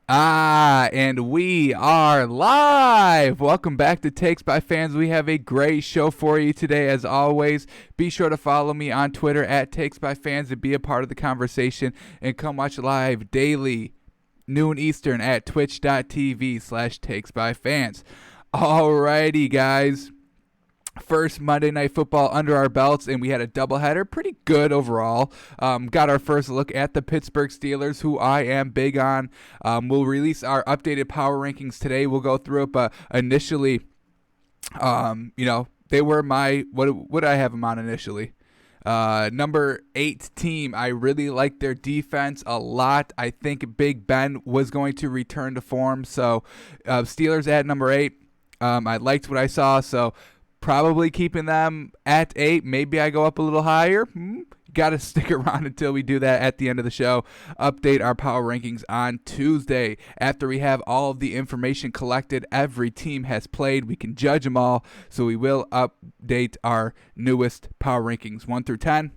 And we are live. Welcome back to Takes by Fans. We have a great show for you today, as always. Be sure to follow me on Twitter at Takes by Fans to be a part of the conversation and come watch live daily, noon Eastern at twitch.tv/Takes by Fans. Alrighty, guys. First Monday Night Football under our belts, and we had a doubleheader. Pretty good overall. Got our first look at the Pittsburgh Steelers, who I am big on. We'll release our updated power rankings today. We'll go through it, but initially, they were my what did I have them on initially? Number 8 team. I really like their defense a lot. I think Big Ben was going to return to form. So Steelers at number 8. I liked what I saw, so probably keeping them at 8. Maybe I go up a little higher. Got to stick around until we do that at the end of the show. Update our power rankings on Tuesday. After we have all of the information collected, every team has played. We can judge them all. So we will update our newest power rankings 1 through 10.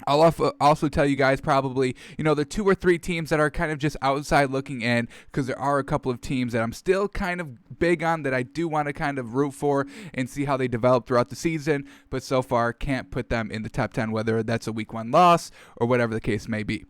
I'll also tell you guys probably, the 2 or 3 teams that are kind of just outside looking in, because there are a couple of teams that I'm still kind of big on that I do want to kind of root for and see how they develop throughout the season, but so far can't put them in the top 10, whether that's a week 1 loss or whatever the case may be.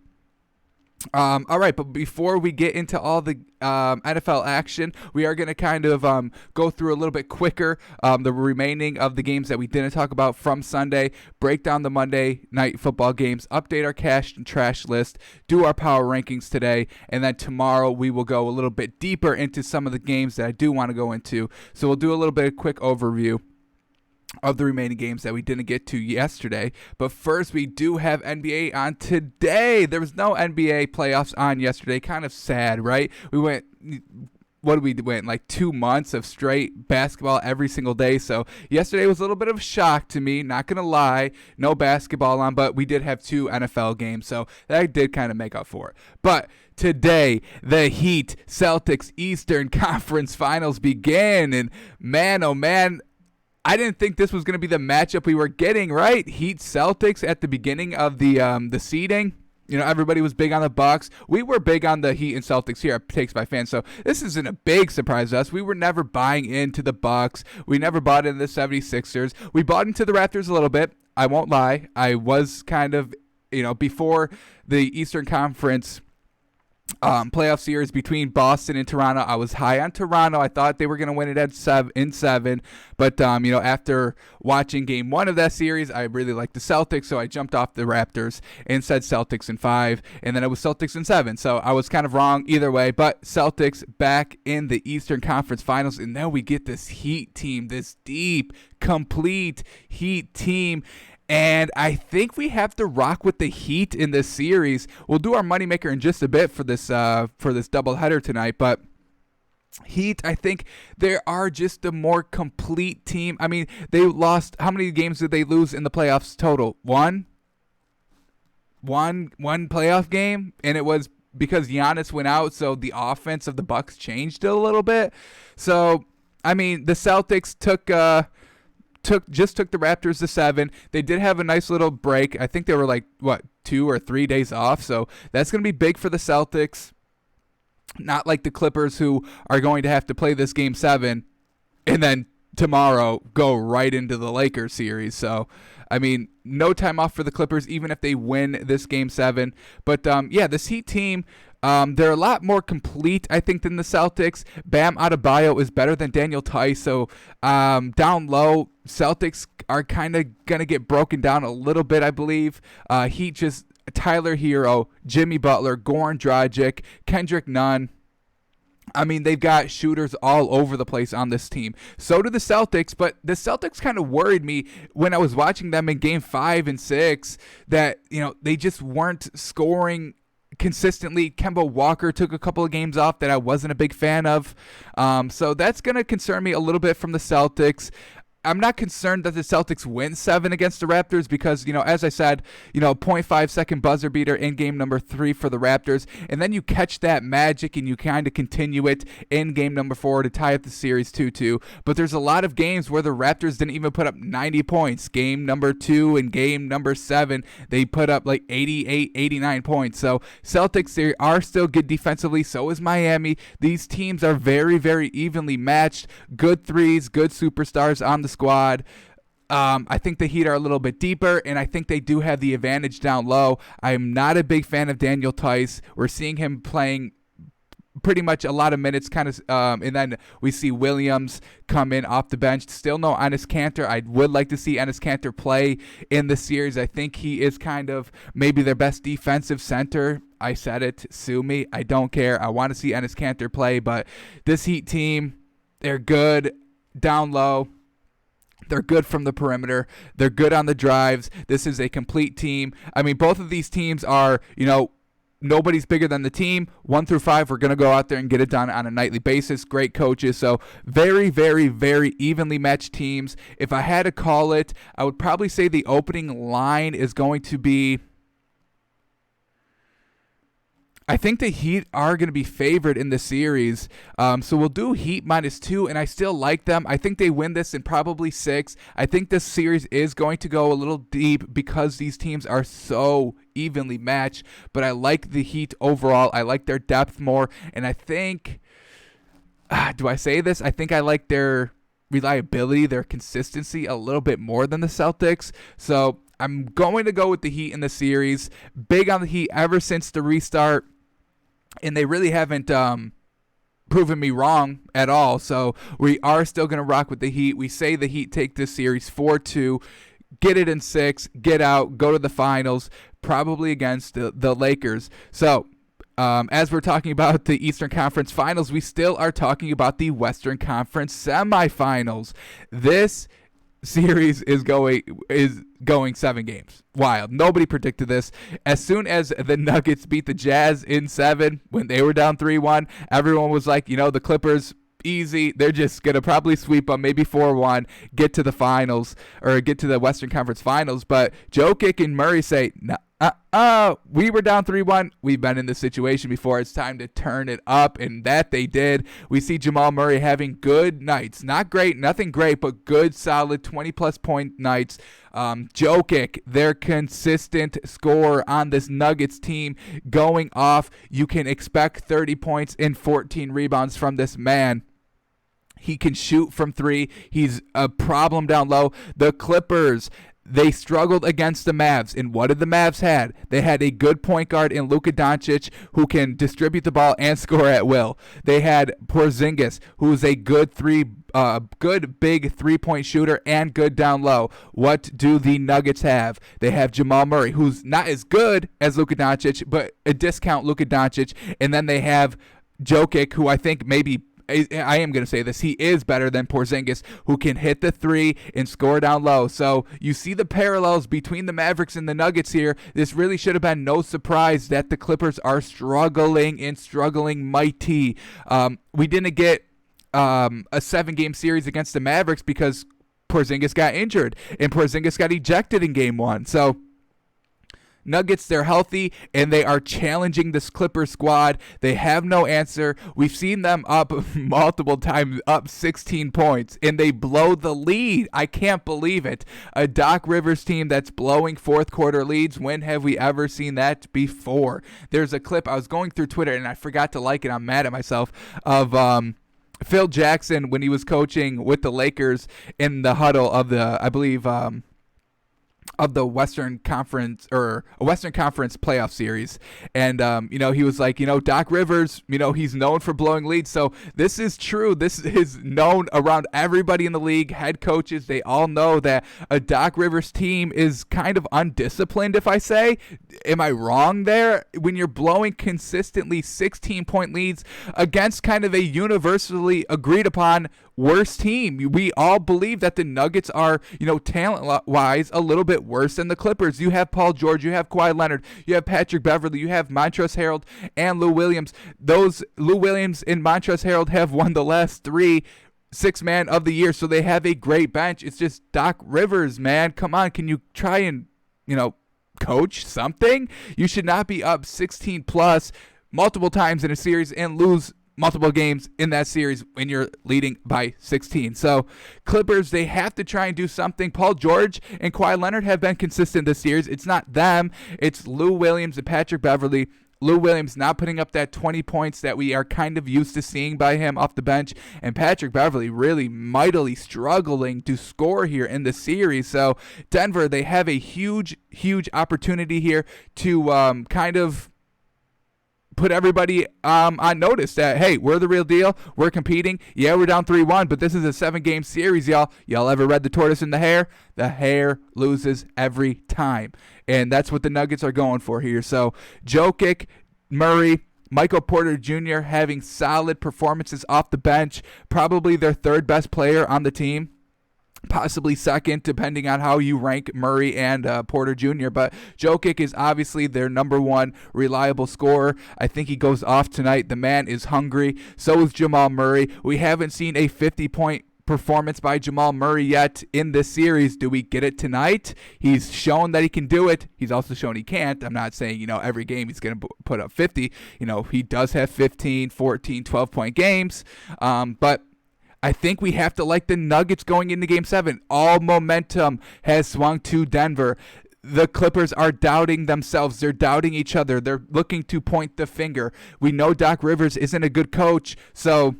All right, but before we get into all the NFL action, we are going to kind of go through a little bit quicker the remaining of the games that we didn't talk about from Sunday, break down the Monday Night Football games, update our cash and trash list, do our power rankings today, and then tomorrow we will go a little bit deeper into some of the games that I do want to go into. So we'll do a little bit of quick overview of the remaining games that we didn't get to yesterday. But first, we do have NBA on today. There was no NBA playoffs on yesterday. Kind of sad, right? We went, like 2 months of straight basketball every single day. So yesterday was a little bit of a shock to me, not going to lie. No basketball on, but we did have 2 NFL games. So that did kind of make up for it. But today, the Heat Celtics Eastern Conference Finals begin. And man, oh man, I didn't think this was going to be the matchup we were getting, right? Heat Celtics at the beginning of the seeding. Everybody was big on the Bucks. We were big on the Heat and Celtics here at Takes by Fans. So this isn't a big surprise to us. We were never buying into the Bucks. We never bought into the 76ers. We bought into the Raptors a little bit. I won't lie. I was kind of, before the Eastern Conference playoff series between Boston and Toronto, I was high on Toronto. I thought they were going to win it at 7, but after watching game 1 of that series, I really liked the Celtics, so I jumped off the Raptors and said Celtics in 5, and then it was Celtics in 7. So I was kind of wrong either way, but Celtics back in the Eastern Conference Finals, and now we get this Heat team, this deep, complete Heat team. And I think we have to rock with the Heat in this series. We'll do our moneymaker in just a bit for this doubleheader tonight, but Heat, I think they are just a more complete team. I mean, they lost, how many games did they lose in the playoffs total? One playoff game, and it was because Giannis went out, so the offense of the Bucks changed a little bit. So, I mean, the Celtics took the Raptors to 7. They did have a nice little break. I think they were 2 or 3 days off. So that's going to be big for the Celtics. Not like the Clippers, who are going to have to play this game 7 and then tomorrow go right into the Lakers series. So, I mean, no time off for the Clippers, even if they win this game 7. But this Heat team, they're a lot more complete, I think, than the Celtics. Bam Adebayo is better than Daniel Tice. So down low, Celtics are kind of going to get broken down a little bit, I believe. Heat just Tyler Hero, Jimmy Butler, Goran Dragic, Kendrick Nunn. I mean, they've got shooters all over the place on this team. So do the Celtics, but the Celtics kind of worried me when I was watching them in Game 5 and 6 that, they just weren't scoring consistently. Kemba Walker took a couple of games off that I wasn't a big fan of. So that's going to concern me a little bit from the Celtics. I'm not concerned that the Celtics win 7 against the Raptors because, as I said, 0.5 second buzzer beater in game number 3 for the Raptors. And then you catch that magic and you kind of continue it in game number 4 to tie up the series 2-2. But there's a lot of games where the Raptors didn't even put up 90 points. Game number 2 and game number 7, they put up like 88, 89 points. So Celtics, they are still good defensively. So is Miami. These teams are very, very evenly matched. Good threes, good superstars on the squad. I think the Heat are a little bit deeper, and I think they do have the advantage down low. I'm not a big fan of Daniel Tice. We're seeing him playing pretty much a lot of minutes, and then we see Williams come in off the bench. Still no Enes Kanter. I would like to see Enes Kanter play in the series. I think he is kind of maybe their best defensive center. I said it. Sue me. I don't care. I want to see Enes Kanter play, but this Heat team, they're good down low. They're good from the perimeter. They're good on the drives. This is a complete team. I mean, both of these teams are, nobody's bigger than the team. 1 through 5, we're going to go out there and get it done on a nightly basis. Great coaches. So very, very, very evenly matched teams. If I had to call it, I would probably say the opening line is going to be, I think the Heat are going to be favored in the series. So we'll do Heat -2, and I still like them. I think they win this in probably 6. I think this series is going to go a little deep because these teams are so evenly matched. But I like the Heat overall. I like their depth more. And I think, do I say this? I think I like their reliability, their consistency a little bit more than the Celtics. So I'm going to go with the Heat in the series. Big on the Heat ever since the restart. And they really haven't proven me wrong at all. So we are still going to rock with the Heat. We say the Heat take this series 4-2, get it in 6, get out, go to the finals, probably against the Lakers. So as we're talking about the Eastern Conference Finals, we still are talking about the Western Conference Semifinals. This series is going 7 games. Wild. Nobody predicted this. As soon as the Nuggets beat the Jazz in 7, when they were down 3-1, everyone was like, the Clippers, easy. They're just going to probably sweep them, maybe 4-1, get to the finals, or get to the Western Conference Finals. But Jokic and Murray say, we were down 3-1. We've been in this situation before. It's time to turn it up, and that they did. We see Jamal Murray having good nights. Not great, nothing great, but good, solid 20-plus point nights. Jokic, their consistent scorer on this Nuggets team, going off. You can expect 30 points and 14 rebounds from this man. He can shoot from 3. He's a problem down low. The Clippers, they struggled against the Mavs. And what did the Mavs had? They had a good point guard in Luka Doncic who can distribute the ball and score at will. They had Porzingis, who's a good big three-point shooter and good down low. What do the Nuggets have? They have Jamal Murray, who's not as good as Luka Doncic, but a discount Luka Doncic. And then they have Jokic, who I think maybe, I am going to say this, he is better than Porzingis, who can hit the 3 and score down low. So you see the parallels between the Mavericks and the Nuggets here. This really should have been no surprise that the Clippers are struggling and struggling mighty. We didn't get a 7-game series against the Mavericks because Porzingis got injured and Porzingis got ejected in game 1. So Nuggets, they're healthy, and they are challenging this Clippers squad. They have no answer. We've seen them up multiple times, up 16 points, and they blow the lead. I can't believe it. A Doc Rivers team that's blowing fourth quarter leads. When have we ever seen that before? There's a clip. I was going through Twitter, and I forgot to like it. I'm mad at myself. Of Phil Jackson when he was coaching with the Lakers in the huddle of the, I believe, of the Western Conference or a Western Conference playoff series. And, he was like, Doc Rivers, he's known for blowing leads. So this is true. This is known around everybody in the league. Head coaches, they all know that a Doc Rivers team is kind of undisciplined, if I say. Am I wrong there? When you're blowing consistently 16-point leads against kind of a universally agreed upon worst team. We all believe that the Nuggets are, talent-wise, a little bit worse than the Clippers. You have Paul George, you have Kawhi Leonard, you have Patrick Beverley, you have Montrezl Harrell and Lou Williams. Those Lou Williams and Montrezl Harrell have won the last 3 sixth man of the year, so they have a great bench. It's just Doc Rivers, man. Come on, can you try and, coach something? You should not be up 16 plus multiple times in a series and lose multiple games in that series when you're leading by 16. So Clippers, they have to try and do something. Paul George and Kawhi Leonard have been consistent this series. It's not them. It's Lou Williams and Patrick Beverley. Lou Williams not putting up that 20 points that we are kind of used to seeing by him off the bench, and Patrick Beverley really mightily struggling to score here in the series. So Denver, they have a huge opportunity here to kind of put everybody on notice that, hey, we're the real deal. We're competing. Yeah, we're down 3-1, but this is a 7-game series, y'all. Y'all ever read The Tortoise and the Hare? The hare loses every time. And that's what the Nuggets are going for here. So Jokic, Murray, Michael Porter Jr. having solid performances off the bench. Probably their third best player on the team. Possibly second, depending on how you rank Murray and Porter Jr. But Jokic is obviously their number one reliable scorer. I think he goes off tonight. The man is hungry. So is Jamal Murray. We haven't seen a 50-point performance by Jamal Murray yet in this series. Do we get it tonight? He's shown that he can do it. He's also shown he can't. I'm not saying, every game he's going to put up 50. He does have 15, 14, 12-point games. But I think we have to like the Nuggets going into Game 7. All momentum has swung to Denver. The Clippers are doubting themselves. They're doubting each other. They're looking to point the finger. We know Doc Rivers isn't a good coach, so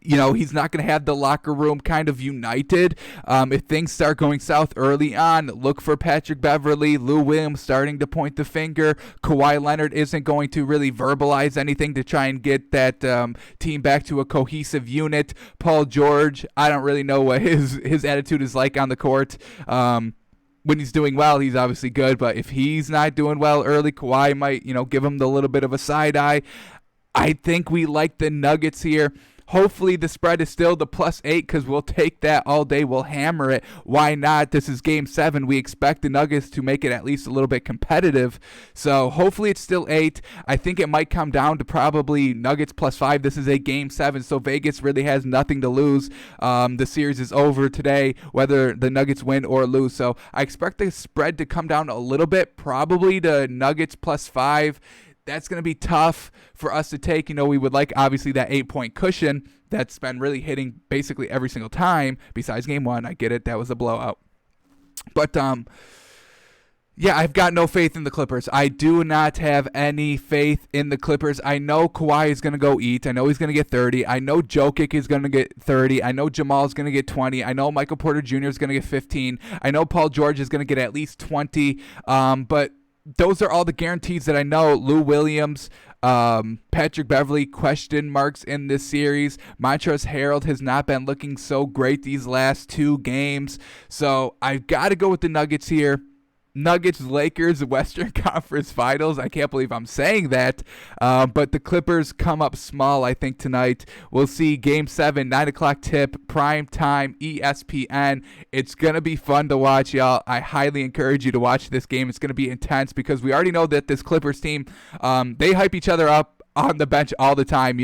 he's not going to have the locker room kind of united. If things start going south early on, look for Patrick Beverley, Lou Williams starting to point the finger. Kawhi Leonard isn't going to really verbalize anything to try and get that team back to a cohesive unit. Paul George, I don't really know what his attitude is like on the court. When he's doing well, he's obviously good, but if he's not doing well early, Kawhi might, give him the little bit of a side eye. I think we like the Nuggets here. Hopefully the spread is still the +8 because we'll take that all day. We'll hammer it. Why not? This is Game 7. We expect the Nuggets to make it at least a little bit competitive. So hopefully it's still 8. I think it might come down to probably Nuggets +5. This is a Game 7, so Vegas really has nothing to lose. The series is over today, whether the Nuggets win or lose. So I expect the spread to come down a little bit, probably to Nuggets +5. That's going to be tough for us to take. We would like, obviously, that 8-point cushion that's been really hitting basically every single time besides Game 1. I get it. That was a blowout. But, I've got no faith in the Clippers. I do not have any faith in the Clippers. I know Kawhi is going to go eat. I know he's going to get 30. I know Jokic is going to get 30. I know Jamal is going to get 20. I know Michael Porter Jr. is going to get 15. I know Paul George is going to get at least 20. But those are all the guarantees that I know. Lou Williams, Patrick Beverley, question marks in this series. Montrezl Harrell has not been looking so great these last 2 games. So I've got to go with the Nuggets here. Nuggets, Lakers, Western Conference Finals. I can't believe I'm saying that. But the Clippers come up small, I think, tonight. We'll see Game 7, 9 o'clock tip, prime time, ESPN. It's going to be fun to watch, y'all. I highly encourage you to watch this game. It's going to be intense because we already know that this Clippers team, they hype each other up on the bench all the time.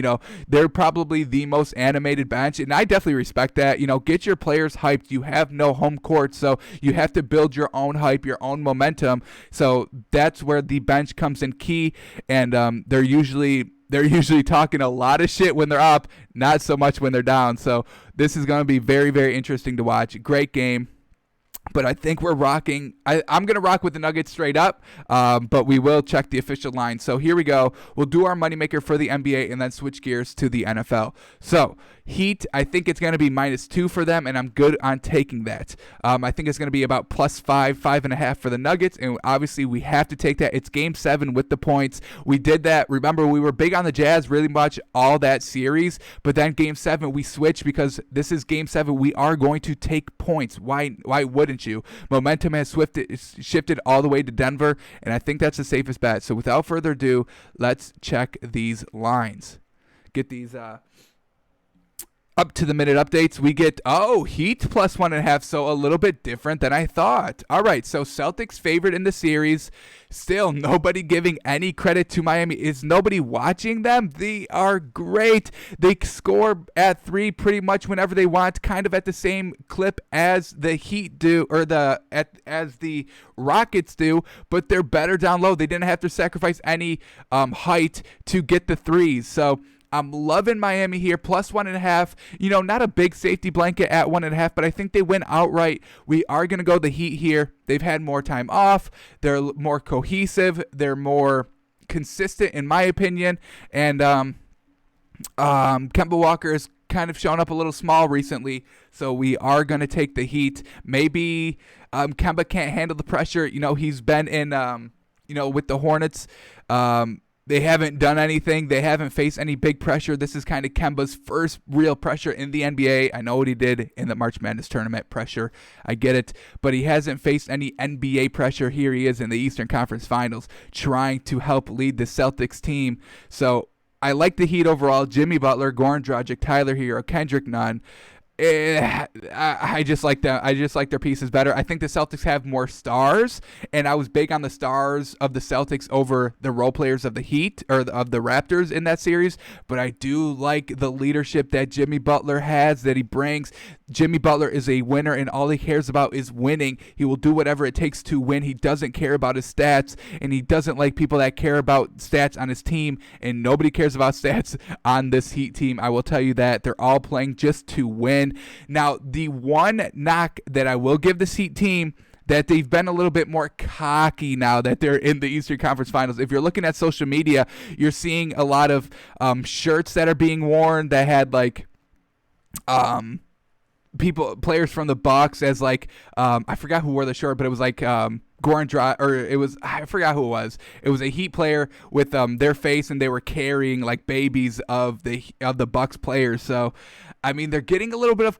They're probably the most animated bench, and I definitely respect that. Get your players hyped. You have no home court, so you have to build your own hype, your own momentum. So that's where the bench comes in key, and they're usually talking a lot of shit when they're up, not so much when they're down. So this is going to be very, very interesting to watch. Great game. But I think we're rocking. I'm going to rock with the Nuggets straight up, but we will check the official line. So here we go. We'll do our moneymaker for the NBA and then switch gears to the NFL. So Heat, I think it's going to be -2 for them, and I'm good on taking that. I think it's going to be about +5, 5.5 for the Nuggets, and obviously we have to take that. It's Game 7 with the points. We did that. Remember, we were big on the Jazz really much all that series, but then Game 7 we switched because this is Game 7. We are going to take points. Why wouldn't you? Momentum has shifted all the way to Denver, and I think that's the safest bet. So without further ado, let's check these lines. Get these Up to the minute updates, we get, Heat plus 1.5, so a little bit different than I thought. All right, so Celtics favored in the series. Still, nobody giving any credit to Miami. Is nobody watching them? They are great. They score at 3 pretty much whenever they want, kind of at the same clip as the Heat do, or as the Rockets do, but they're better down low. They didn't have to sacrifice any height to get the threes, so I'm loving Miami here, plus 1.5. Not a big safety blanket at 1.5, but I think they win outright. We are going to go the Heat here. They've had more time off. They're more cohesive. They're more consistent, in my opinion. And Kemba Walker has kind of shown up a little small recently, so we are going to take the Heat. Maybe Kemba can't handle the pressure. He's been in, with the Hornets. They haven't done anything. They haven't faced any big pressure. This is kind of Kemba's first real pressure in the NBA. I know what he did in the March Madness tournament pressure. I get it. But he hasn't faced any NBA pressure. Here he is in the Eastern Conference Finals trying to help lead the Celtics team. So I like the Heat overall. Jimmy Butler, Goran Dragic, Tyler Hero, Kendrick Nunn. I just like them. I just like their pieces better. I think the Celtics have more stars, and I was big on the stars of the Celtics over the role players of the Heat or of the Raptors in that series. But I do like the leadership that Jimmy Butler has, that he brings. Jimmy Butler is a winner, and all he cares about is winning. He will do whatever it takes to win. He doesn't care about his stats, and he doesn't like people that care about stats on his team, and nobody cares about stats on this Heat team. I will tell you that. They're all playing just to win. Now, the one knock that I will give this Heat team, that they've been a little bit more cocky now that they're in the Eastern Conference Finals. If you're looking at social media, you're seeing a lot of shirts that are being worn that had like players from the Bucks as like I forgot who wore the shirt, but it was like I forgot who it was. It was a Heat player with their face, and they were carrying like babies of the Bucks players. So I mean, they're getting a little bit of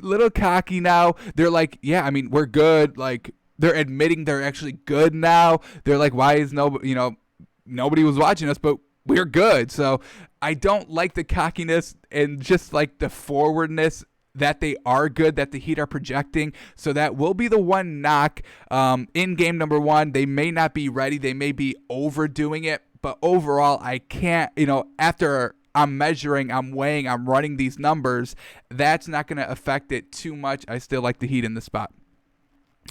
little cocky now. They're like, yeah, I mean, we're good. Like, they're admitting they're actually good now. They're like, why is nobody was watching us, but we're good. So I don't like the cockiness and just like the forwardness that they are good, that the Heat are projecting. So that will be the one knock in game number 1. They may not be ready. They may be overdoing it. But overall, I can't, after I'm measuring, I'm weighing, I'm running these numbers, that's not going to affect it too much. I still like the Heat in the spot.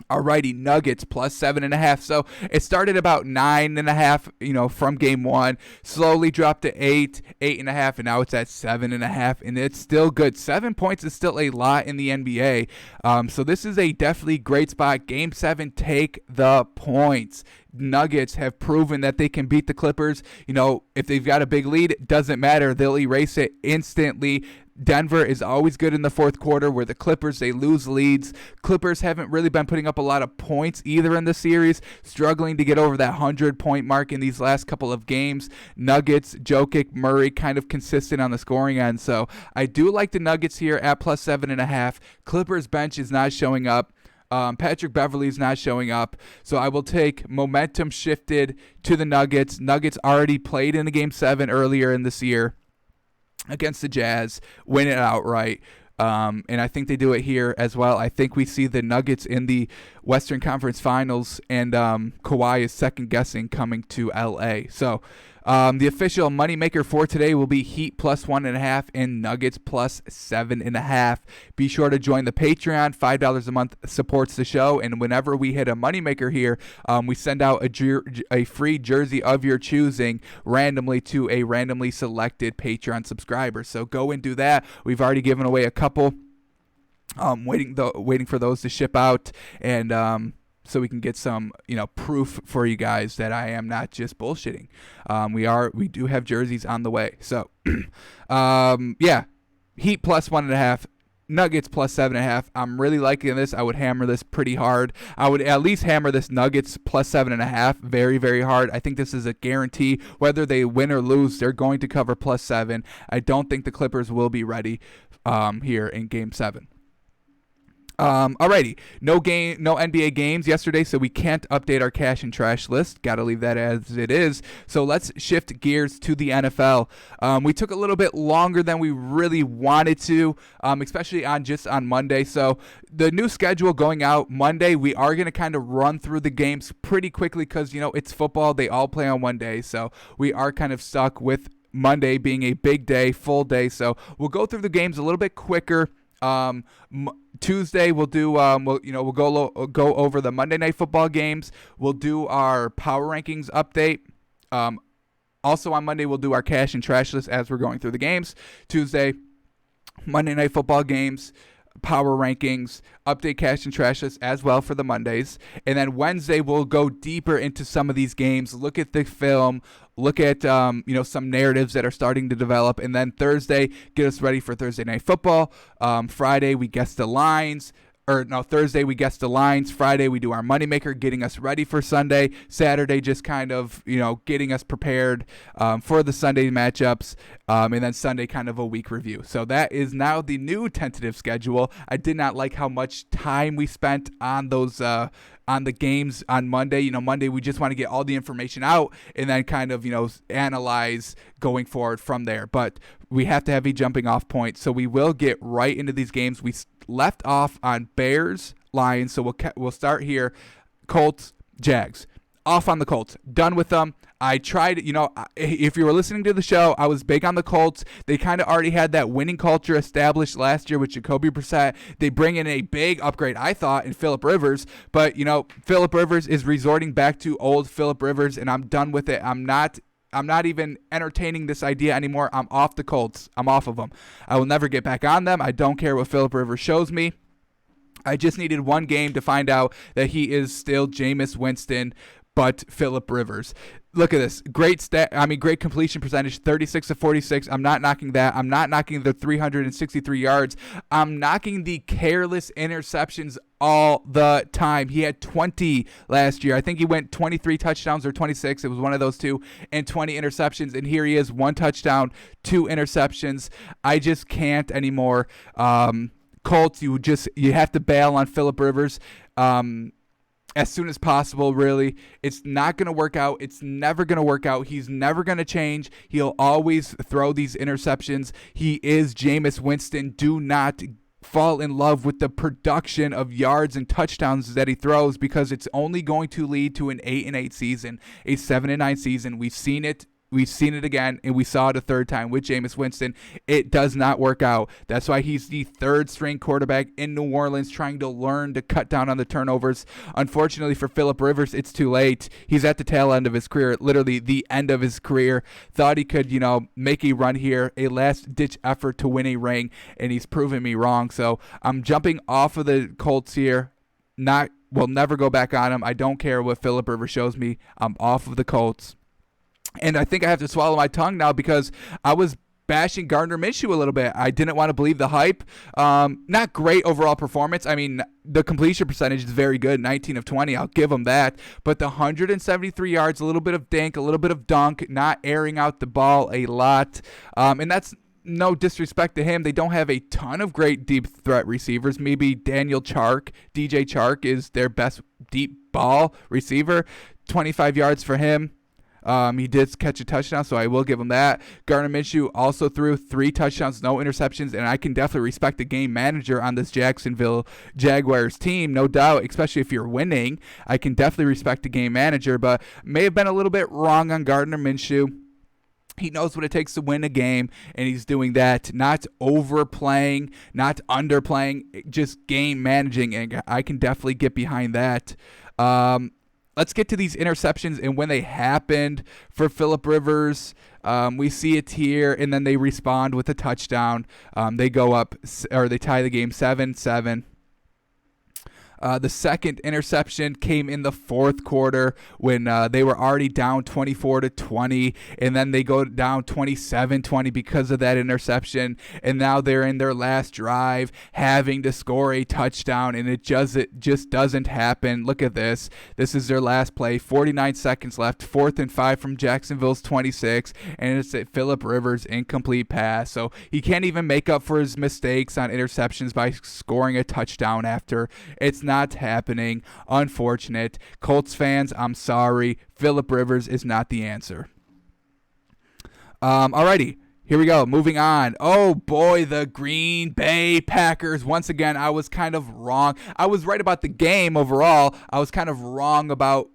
Alrighty, Nuggets plus 7.5. So it started about 9.5, from game 1, slowly dropped to 8.5, and now it's at 7.5, and it's still good. 7 points is still a lot in the NBA. So this is a definitely great spot. Game 7, take the points. Nuggets have proven that they can beat the Clippers. If they've got a big lead, it doesn't matter. They'll erase it instantly. Denver is always good in the fourth quarter, where the Clippers, they lose leads. Clippers haven't really been putting up a lot of points either in the series, struggling to get over that 100-point mark in these last couple of games. Nuggets, Jokic, Murray kind of consistent on the scoring end. So I do like the Nuggets here at plus 7.5. Clippers bench is not showing up. Patrick Beverley's not showing up, so I will take momentum shifted to the Nuggets. Nuggets already played in a Game 7 earlier in this year against the Jazz, win it outright. And I think they do it here as well. I think we see the Nuggets in the Western Conference Finals, and Kawhi is second-guessing coming to L.A. So the official moneymaker for today will be Heat plus 1.5 and Nuggets plus 7.5. Be sure to join the Patreon. $5 a month supports the show, and whenever we hit a moneymaker here, we send out a free jersey of your choosing randomly to a randomly selected Patreon subscriber. So go and do that. We've already given away a couple. Waiting for those to ship out, and so we can get some, proof for you guys that I am not just bullshitting. We do have jerseys on the way. So, Heat plus 1.5, Nuggets plus 7.5. I'm really liking this. I would hammer this pretty hard. I would at least hammer this Nuggets plus 7.5 very, very hard. I think this is a guarantee. Whether they win or lose, they're going to cover plus 7. I don't think the Clippers will be ready here in Game 7. Alrighty, no NBA games yesterday, so we can't update our cash and trash list. Got to leave that as it is. So let's shift gears to the NFL. We took a little bit longer than we really wanted to, especially on Monday. So the new schedule going out Monday, we are going to kind of run through the games pretty quickly because it's football. They all play on one day, so we are kind of stuck with Monday being a big day, full day. So we'll go through the games a little bit quicker. Tuesday we'll do we'll go over the Monday Night Football games. We'll do our power rankings update. Also on Monday we'll do our cash and trash list as we're going through the games. Tuesday, Monday Night Football games, power rankings, update cash and trash list as well for the Mondays. And then Wednesday we'll go deeper into some of these games, look at the film, look at some narratives that are starting to develop, and then Thursday get us ready for Thursday Night Football. Friday we guess the lines. Thursday we guess the lines. Friday we do our moneymaker, getting us ready for Sunday. Saturday just kind of, getting us prepared for the Sunday matchups. And then Sunday kind of a week review. So that is now the new tentative schedule. I did not like how much time we spent on those on the games on Monday. Monday we just want to get all the information out and then kind of, analyze going forward from there. But we have to have a jumping off point. So we will get right into these games. We left off on Bears, Lions. So we'll start here. Colts, Jags. Off on the Colts. Done with them. I tried, if you were listening to the show, I was big on the Colts. They kind of already had that winning culture established last year with Jacoby Brissett. They bring in a big upgrade, I thought, in Phillip Rivers. But, Phillip Rivers is resorting back to old Phillip Rivers, and I'm done with it. I'm not even entertaining this idea anymore. I'm off the Colts. I'm off of them. I will never get back on them. I don't care what Phillip Rivers shows me. I just needed one game to find out that he is still Jameis Winston, but Phillip Rivers. Look at this. Great completion percentage, 36 of 46. I'm not knocking that. I'm not knocking the 363 yards. I'm knocking the careless interceptions all the time. He had 20 last year. I think he went 23 touchdowns or 26. It was one of those two, and 20 interceptions. And here he is, 1 touchdown, 2 interceptions. I just can't anymore. Colts, you have to bail on Phillip Rivers. As soon as possible, really. It's not going to work out. It's never going to work out. He's never going to change. He'll always throw these interceptions. He is Jameis Winston. Do not fall in love with the production of yards and touchdowns that he throws, because it's only going to lead to an 8-8 season, a 7-9 season. We've seen it. We've seen it again, and we saw it a third time with Jameis Winston. It does not work out. That's why he's the third-string quarterback in New Orleans, trying to learn to cut down on the turnovers. Unfortunately for Phillip Rivers, it's too late. He's at the tail end of his career, literally the end of his career. Thought he could, make a run here, a last-ditch effort to win a ring, and he's proven me wrong. So I'm jumping off of the Colts here. We'll never go back on him. I don't care what Phillip Rivers shows me. I'm off of the Colts. And I think I have to swallow my tongue now because I was bashing Gardner Minshew a little bit. I didn't want to believe the hype. Not great overall performance. I mean, the completion percentage is very good, 19 of 20. I'll give him that. But the 173 yards, a little bit of dink, a little bit of dunk, not airing out the ball a lot. And that's no disrespect to him. They don't have a ton of great deep threat receivers. Maybe DJ Chark is their best deep ball receiver. 25 yards for him. He did catch a touchdown, so I will give him that. Gardner Minshew also threw 3 touchdowns, no interceptions, and I can definitely respect the game manager on this Jacksonville Jaguars team, no doubt, especially if you're winning. I can definitely respect the game manager, but may have been a little bit wrong on Gardner Minshew. He knows what it takes to win a game, and he's doing that, not overplaying, not underplaying, just game managing, and I can definitely get behind that. Let's get to these interceptions and when they happened for Phillip Rivers. We see it here, and then they respond with a touchdown. They go up, or they tie the game 7-7. The second interception came in the fourth quarter when they were already down 24-20, and then they go down 27-20 because of that interception, and now they're in their last drive having to score a touchdown, and it just doesn't happen. Look at this. This is their last play, 49 seconds left, 4th and 5 from Jacksonville's 26, and it's a Phillip Rivers incomplete pass. So he can't even make up for his mistakes on interceptions by scoring a touchdown after. It's not happening. Unfortunate. Colts fans, I'm sorry. Phillip Rivers is not the answer. Alrighty. Here we go. Moving on. Oh boy, the Green Bay Packers. Once again, I was kind of wrong. I was right about the game overall. I was kind of wrong about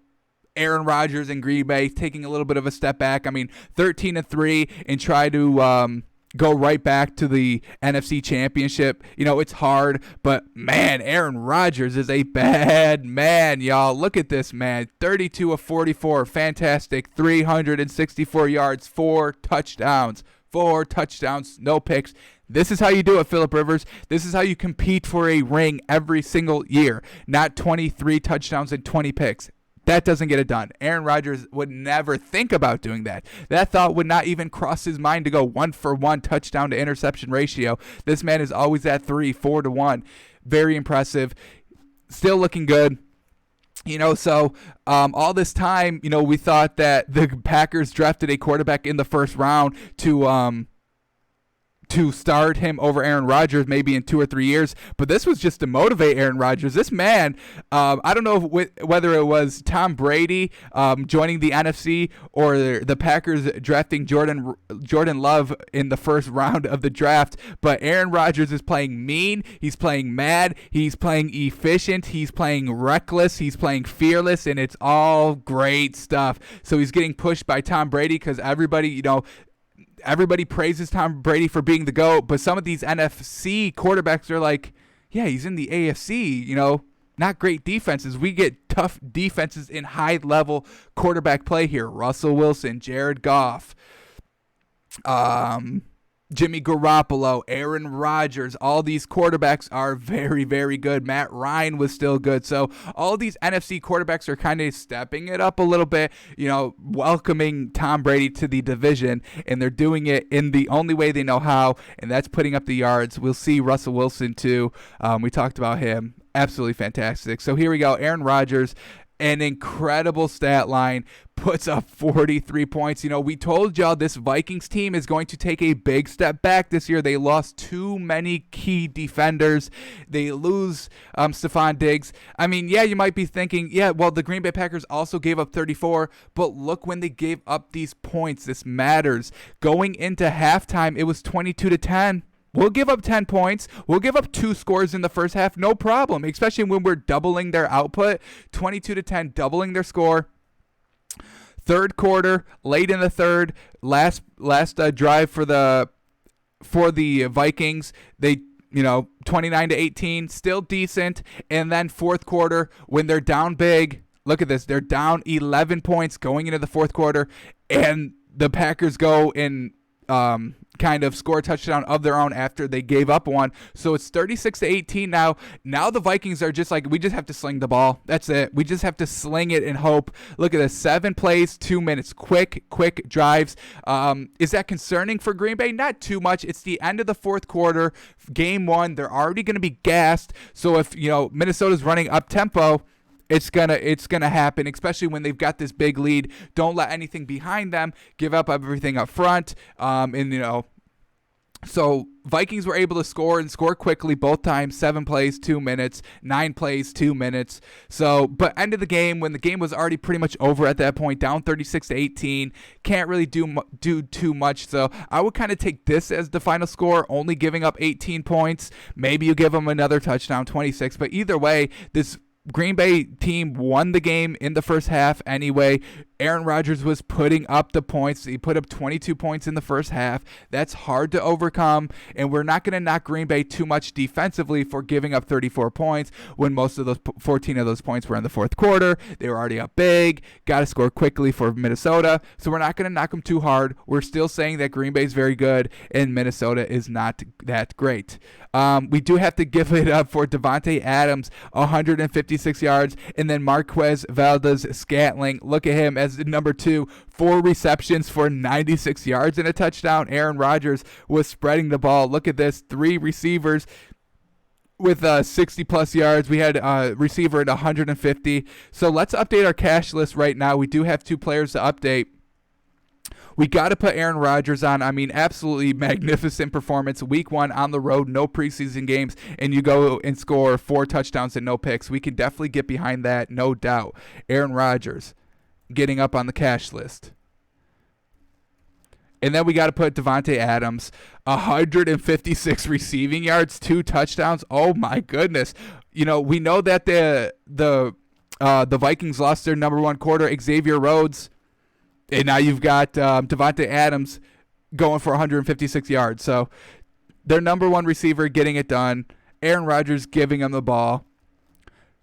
Aaron Rodgers and Green Bay taking a little bit of a step back. I mean, 13-3 and try to go right back to the NFC Championship. You know, it's hard, but man, Aaron Rodgers is a bad man, y'all. Look at this man. 32 of 44. Fantastic. 364 yards, 4 touchdowns. 4 touchdowns, no picks. This is how you do it, Phillip Rivers. This is how you compete for a ring every single year, not 23 touchdowns and 20 picks. That doesn't get it done. Aaron Rodgers would never think about doing that. That thought would not even cross his mind to go 1-for-1 touchdown to interception ratio. This man is always at 3, 4-1. Very impressive. Still looking good. You know, so all this time, you know, we thought that the Packers drafted a quarterback in the first round to start him over Aaron Rodgers maybe in 2 or 3 years, but this was just to motivate Aaron Rodgers. This man, I don't know whether it was Tom Brady joining the NFC or the Packers drafting Jordan Love in the first round of the draft, but Aaron Rodgers is playing mean, he's playing mad, he's playing efficient, he's playing reckless, he's playing fearless, and it's all great stuff. So he's getting pushed by Tom Brady because everybody praises Tom Brady for being the GOAT, but some of these NFC quarterbacks are like, yeah, he's in the AFC, you know, not great defenses. We get tough defenses in high-level quarterback play here. Russell Wilson, Jared Goff, Jimmy Garoppolo, Aaron Rodgers, all these quarterbacks are very, very good. Matt Ryan was still good. So all these NFC quarterbacks are kind of stepping it up a little bit, you know, welcoming Tom Brady to the division, and they're doing it in the only way they know how, and that's putting up the yards. We'll see Russell Wilson too. We talked about him. Absolutely fantastic. So here we go. Aaron Rodgers, an incredible stat line, puts up 43 points. You know, we told y'all this Vikings team is going to take a big step back this year. They lost too many key defenders. They lose Stephon Diggs. I mean, yeah, you might be thinking, yeah, well, the Green Bay Packers also gave up 34, but look when they gave up these points. This matters. Going into halftime, it was 22-10. We'll give up 10 points. We'll give up 2 scores in the first half. No problem, especially when we're doubling their output. 22-10, doubling their score. Third quarter, late in the third, last drive for the Vikings. They, 29-18, still decent. And then fourth quarter, when they're down big, look at this. They're down 11 points going into the fourth quarter, and the Packers go and kind of score a touchdown of their own after they gave up one. So it's 36-18 now. Now the Vikings are just like, we just have to sling the ball. That's it. We just have to sling it and hope. Look at this. 7 plays, 2 minutes. Quick drives. Is that concerning for Green Bay? Not too much. It's the end of the fourth quarter. Game 1. They're already going to be gassed. So if, Minnesota's running up tempo, it's gonna happen, especially when they've got this big lead. Don't let anything behind them. Give up everything up front. So Vikings were able to score and score quickly both times. 7 plays, 2 minutes. 9 plays, 2 minutes. So, but end of the game, when the game was already pretty much over at that point, down 36-18, can't really do too much. So I would kind of take this as the final score, only giving up 18 points. Maybe you give them another touchdown, 26. But either way, this Green Bay team won the game in the first half anyway. Aaron Rodgers was putting up the points. He put up 22 points in the first half. That's hard to overcome, and we're not going to knock Green Bay too much defensively for giving up 34 points when most of those 14 of those points were in the fourth quarter. They were already up big. Got to score quickly for Minnesota, so we're not going to knock them too hard. We're still saying that Green Bay is very good, and Minnesota is not that great. We do have to give it up for Davante Adams, 156 yards, and then Marquez Valdez-Scantling. Look at him as number 2, 4 receptions for 96 yards and a touchdown. Aaron Rodgers was spreading the ball. Look at this, 3 receivers with 60-plus yards. We had a receiver at 150. So let's update our cash list right now. We do have 2 players to update. We got to put Aaron Rodgers on. I mean, absolutely magnificent performance. Week 1 on the road, no preseason games, and you go and score 4 touchdowns and no picks. We can definitely get behind that, no doubt. Aaron Rodgers getting up on the cash list. And then we got to put Davante Adams, 156 receiving yards, 2 touchdowns. Oh, my goodness. You know, we know that the Vikings lost their number 1 quarter, Xavier Rhodes. And now you've got Davante Adams going for 156 yards. So their number 1 receiver getting it done. Aaron Rodgers giving him the ball.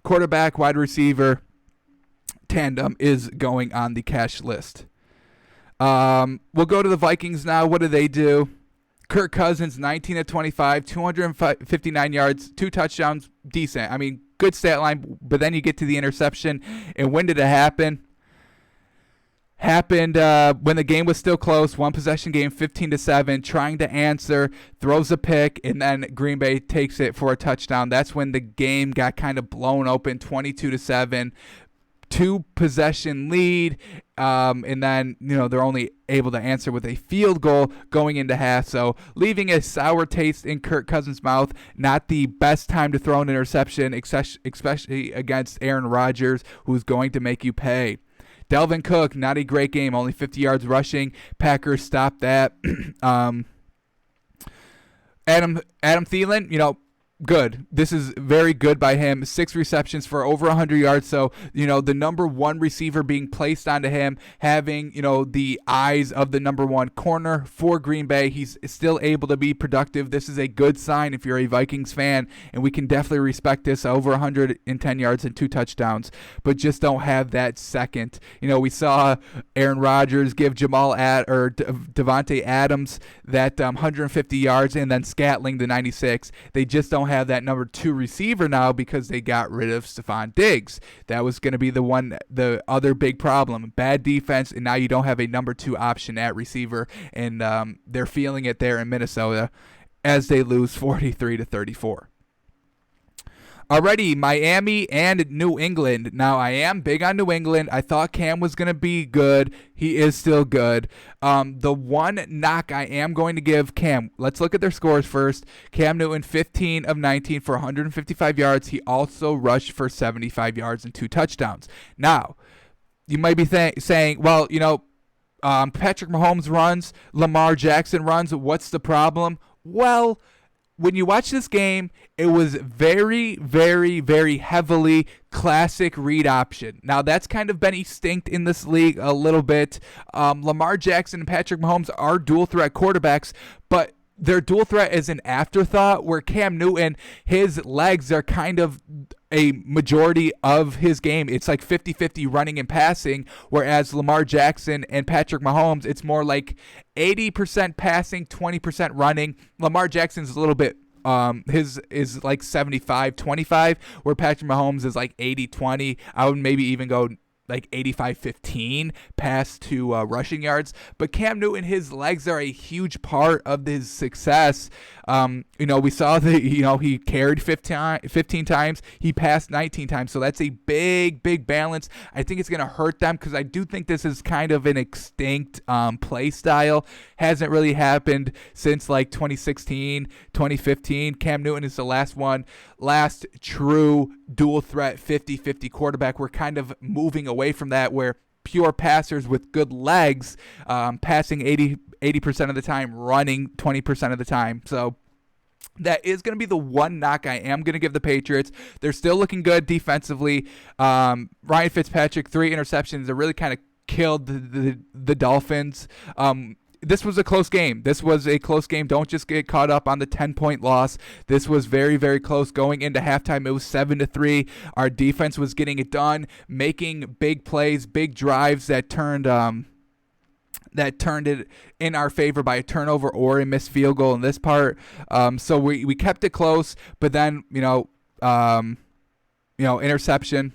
Quarterback, wide receiver tandem is going on the cash list. We'll go to the Vikings now. What do? Kirk Cousins, 19 of 25, 259 yards, 2 touchdowns. Decent. I mean, good stat line. But then you get to the interception. And when did it happen? Happened when the game was still close, 1 possession game, 15-7, trying to answer, throws a pick, and then Green Bay takes it for a touchdown. That's when the game got kind of blown open, 22-7, 2 possession lead, and then they're only able to answer with a field goal going into half. So leaving a sour taste in Kirk Cousins' mouth. Not the best time to throw an interception, especially against Aaron Rodgers, who's going to make you pay. Dalvin Cook, not a great game, only 50 yards rushing. Packers stopped that. Adam Thielen, good. This is very good by him. 6 receptions for over 100 yards. So, the number 1 receiver being placed onto him, having, the eyes of the number 1 corner for Green Bay. He's still able to be productive. This is a good sign if you're a Vikings fan, and we can definitely respect this. Over 110 yards and 2 touchdowns, but just don't have that second. We saw Aaron Rodgers give Davante Adams that 150 yards and then Scantling the 96. They just don't have that number 2 receiver now because they got rid of Stephon Diggs. That was going to be the other big problem. Bad defense, and now you don't have a number 2 option at receiver, and they're feeling it there in Minnesota as they lose 43-34. Already, Miami and New England. Now, I am big on New England. I thought Cam was going to be good. He is still good. The one knock I am going to give Cam, let's look at their scores first. Cam Newton, 15 of 19 for 155 yards. He also rushed for 75 yards and 2 touchdowns. Now, you might be saying, well, Patrick Mahomes runs, Lamar Jackson runs. What's the problem? Well, when you watch this game, it was very, very, very heavily classic read option. Now, that's kind of been extinct in this league a little bit. Lamar Jackson and Patrick Mahomes are dual threat quarterbacks, but their dual threat is an afterthought, where Cam Newton, his legs are kind of a majority of his game. It's like 50-50 running and passing, whereas Lamar Jackson and Patrick Mahomes, it's more like 80% passing, 20% running. Lamar Jackson's a little bit his is like 75-25, where Patrick Mahomes is like 80-20. I would maybe even go like 85-15 pass to rushing yards. But Cam Newton, his legs are a huge part of his success. We saw that, he carried 15 times. He passed 19 times. So that's a big, big balance. I think it's going to hurt them because I do think this is kind of an extinct play style. Hasn't really happened since like 2016, 2015. Cam Newton is the last true dual threat 50-50 quarterback. We're kind of moving away from that, where pure passers with good legs, passing 80% of the time, running 20% of the time. So that is going to be the one knock I am going to give the Patriots. They're still looking good defensively. Ryan Fitzpatrick, 3 interceptions. They're really kind of killed the Dolphins. This was a close game. Don't just get caught up on the 10-point loss. This was very, very close. Going into halftime, it was 7-3. Our defense was getting it done, making big plays, big drives that turned it in our favor by a turnover or a missed field goal in this part. So we kept it close, but then interception,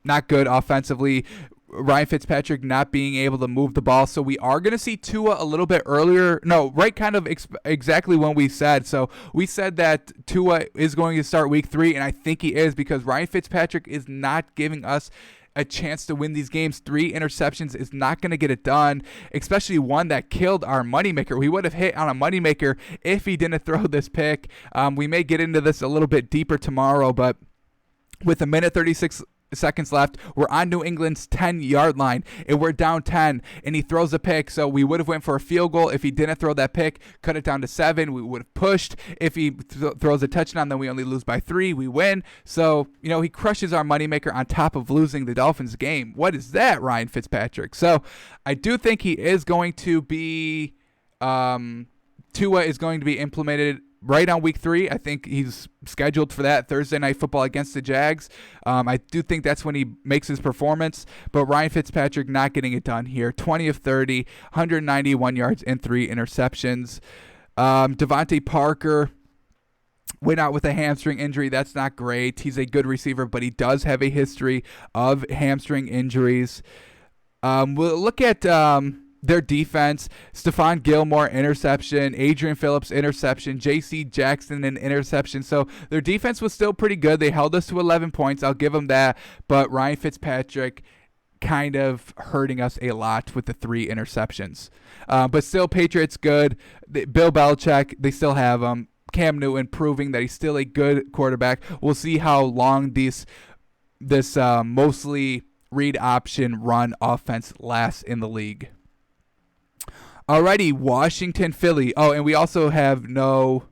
not good offensively. Ryan Fitzpatrick not being able to move the ball. So we are going to see Tua a little bit earlier. No, right kind of exactly when we said. So we said that Tua is going to start week 3, and I think he is, because Ryan Fitzpatrick is not giving us a chance to win these games. 3 interceptions is not going to get it done, especially one that killed our moneymaker. We would have hit on a moneymaker if he didn't throw this pick. We may get into this a little bit deeper tomorrow, but with a minute 36 seconds left, we're on New England's 10-yard line, and we're down 10, and he throws a pick. So we would have went for a field goal if he didn't throw that pick, cut it down to 7. We would have pushed. If he throws a touchdown, then we only lose by 3. We win. So, he crushes our moneymaker on top of losing the Dolphins game. What is that, Ryan Fitzpatrick? So I do think he is going to be Tua is going to be implemented right on week 3. I think he's scheduled for that Thursday Night Football against the Jags. I do think that's when he makes his performance, but Ryan Fitzpatrick not getting it done here. 20 of 30, 191 yards and 3 interceptions. Devontae Parker went out with a hamstring injury. That's not great. He's a good receiver, but he does have a history of hamstring injuries. We'll look at their defense. Stephon Gilmore, interception. Adrian Phillips, interception. J.C. Jackson, an interception. So their defense was still pretty good. They held us to 11 points. I'll give them that. But Ryan Fitzpatrick kind of hurting us a lot with the 3 interceptions. But still, Patriots good. Bill Belichick, they still have him. Cam Newton proving that he's still a good quarterback. We'll see how long this mostly read option run offense lasts in the league. Alrighty, Washington, Philly. Oh, and we also have no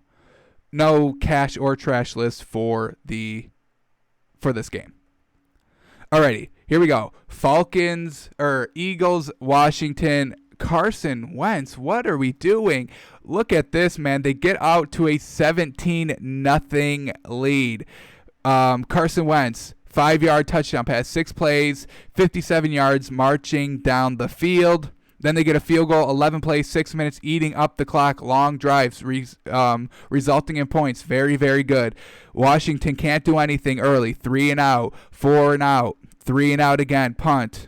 cash or trash list for this game. Alrighty, here we go. Eagles, Washington. Carson Wentz, what are we doing? Look at this, man. They get out to a 17-0 lead. Carson Wentz, 5-yard touchdown pass, 6 plays, 57 yards, marching down the field. Then they get a field goal, 11 plays, 6 minutes, eating up the clock, long drives, resulting in points. Very, very good. Washington can't do anything early. 3 and out, 4 and out, 3 and out again, punt.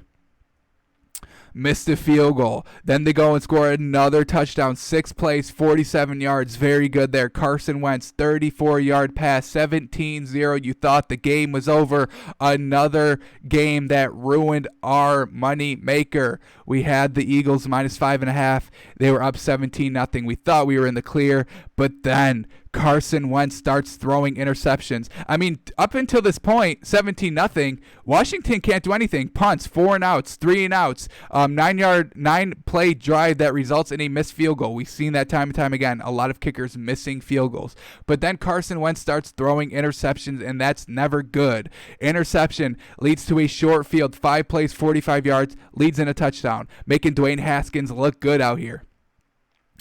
Missed a field goal. Then they go and score another touchdown. 6 plays, 47 yards. Very good there. Carson Wentz, 34-yard pass, 17-0. You thought the game was over. Another game that ruined our money maker. We had the Eagles minus 5.5. They were up 17-0. We thought we were in the clear, but then Carson Wentz starts throwing interceptions. I mean, up until this point, 17-0, Washington can't do anything. Punts, 4 and outs, 3 and outs, 9-play drive that results in a missed field goal. We've seen that time and time again. A lot of kickers missing field goals. But then Carson Wentz starts throwing interceptions, and that's never good. Interception leads to a short field, 5 plays, 45 yards, leads in a touchdown, making Dwayne Haskins look good out here.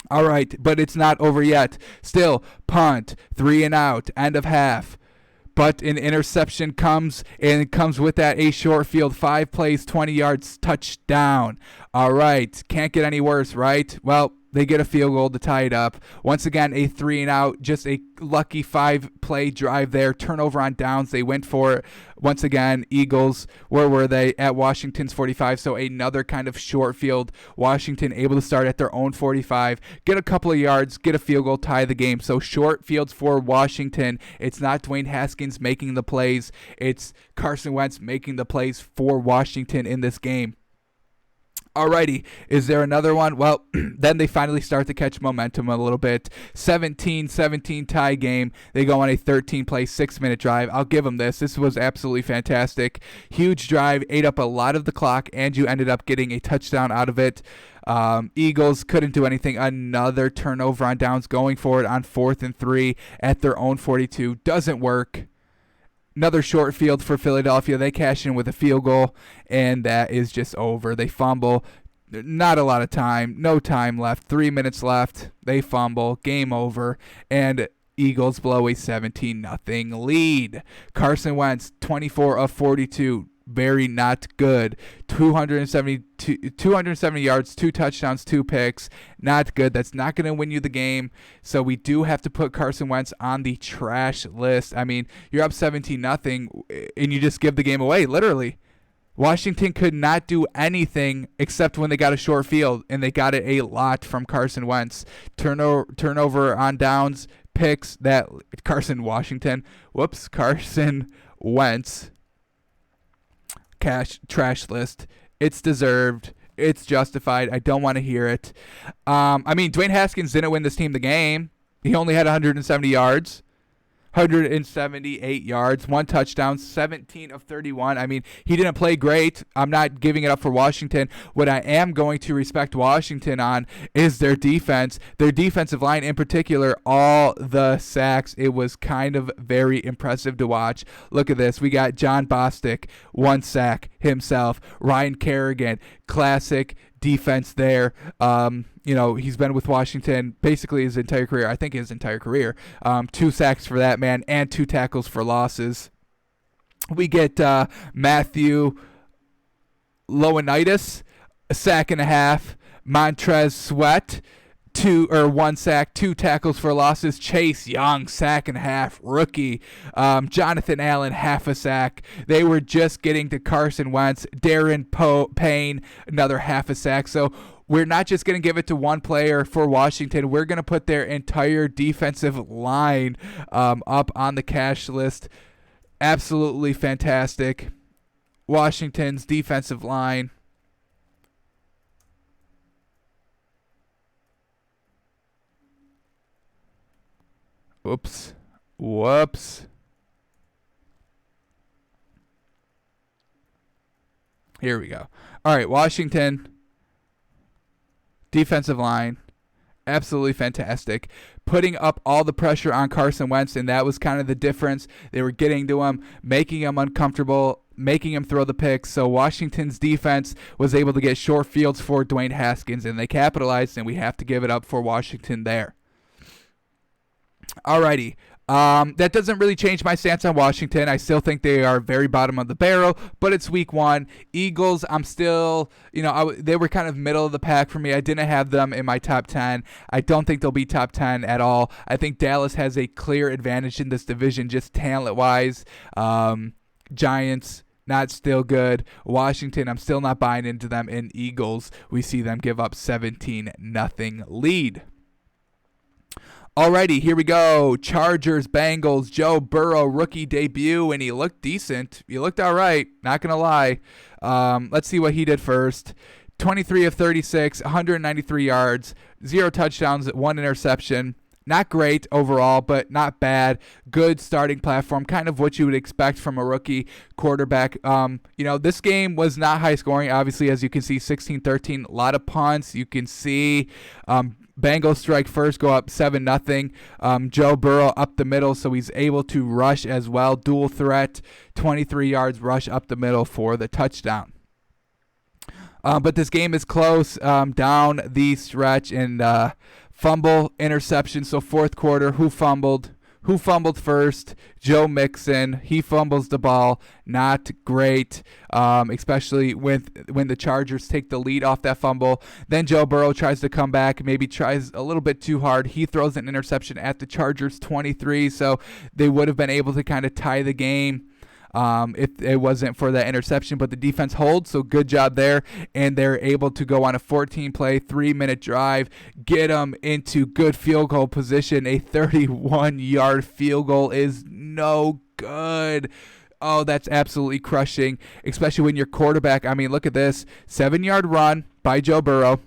All right, but it's not over yet. Still, punt, 3 and out, end of half. But an interception comes, and it comes with that a short field, 5 plays, 20 yards, touchdown. All right, can't get any worse, right? Well, they get a field goal to tie it up. Once again, a 3 and out, just a lucky 5-play drive there. Turnover on downs. They went for it. Once again, Eagles, where were they? At Washington's 45. So another kind of short field. Washington able to start at their own 45, get a couple of yards, get a field goal, tie the game. So short fields for Washington. It's not Dwayne Haskins making the plays. It's Carson Wentz making the plays for Washington in this game. Alrighty, is there another one? Well, then they finally start to catch momentum a little bit. 17-17 tie game. They go on a 13-play, 6-minute drive. I'll give them this. This was absolutely fantastic. Huge drive, ate up a lot of the clock, and you ended up getting a touchdown out of it. Eagles couldn't do anything. Another turnover on downs, going for it on 4th and 3 at their own 42. Doesn't work. Another short field for Philadelphia. They cash in with a field goal, and that is just over. They fumble. Not a lot of time. No time left. 3 minutes left. They fumble. Game over. And Eagles blow a 17-0 lead. Carson Wentz, 24 of 42. Very not good. 270 yards, 2 touchdowns, 2 picks. Not good. That's not going to win you the game. So we do have to put Carson Wentz on the trash list. I mean, you're up 17-0, and you just give the game away, literally. Washington could not do anything except when they got a short field, and they got it a lot from Carson Wentz. Turnover on downs, picks that Carson Wentz. Trash list. It's deserved. It's justified. I don't want to hear it. Dwayne Haskins didn't win this team the game. He only had 170 yards. 178 yards, 1 touchdown, 17 of 31. I mean, he didn't play great. I'm not giving it up for Washington. What I am going to respect Washington on is their defense. Their defensive line in particular, all the sacks. It was kind of very impressive to watch. Look at this. We got John Bostic, 1 sack himself. Ryan Kerrigan, classic defense there. He's been with Washington basically his entire career. I think his entire career. 2 sacks for that man and 2 tackles for losses. We get Matthew Ioannidis, a sack and a half. Montrez Sweat, 1 sack, 2 tackles for losses. Chase Young, sack and a half, rookie. Jonathan Allen, half a sack. They were just getting to Carson Wentz. Darren Payne, another half a sack. So we're not just going to give it to one player for Washington. We're going to put their entire defensive line up on the cash list. Absolutely fantastic. Washington's defensive line. Whoops. Here we go. All right, Washington. Defensive line, absolutely fantastic. Putting up all the pressure on Carson Wentz, and that was kind of the difference. They were getting to him, making him uncomfortable, making him throw the picks. So Washington's defense was able to get short fields for Dwayne Haskins, and they capitalized, and we have to give it up for Washington there. Alrighty. That doesn't really change my stance on Washington. I still think they are very bottom of the barrel, but it's week 1. Eagles, I'm still, they were kind of middle of the pack for me. I didn't have them in my top 10. I don't think they'll be top 10 at all. I think Dallas has a clear advantage in this division, just talent-wise. Giants, not still good. Washington, I'm still not buying into them. And Eagles, we see them give up 17-0 lead. Alrighty, here we go. Chargers, Bengals, Joe Burrow, rookie debut, and he looked decent. He looked all right, not going to lie. Let's see what he did first. 23 of 36, 193 yards, 0 touchdowns, 1 interception. Not great overall, but not bad. Good starting platform, kind of what you would expect from a rookie quarterback. This game was not high scoring, obviously, as you can see, 16-13, a lot of punts. You can see Bengals strike first, go up 7-0. Joe Burrow up the middle, so he's able to rush as well. Dual threat, 23 yards rush up the middle for the touchdown. But this game is close down the stretch, and fumble, interception. So fourth quarter, who fumbled? Who fumbled first? Joe Mixon. He fumbles the ball. Not great, especially when the Chargers take the lead off that fumble. Then Joe Burrow tries to come back, maybe tries a little bit too hard. He throws an interception at the Chargers 23, so they would have been able to kind of tie the game if it wasn't for that interception, but the defense holds, so good job there, and they're able to go on a 14-play, 3-minute drive, get them into good field goal position. A 31-yard field goal is no good. Oh, that's absolutely crushing, especially when your quarterback, look at this, 7-yard run by Joe Burrow.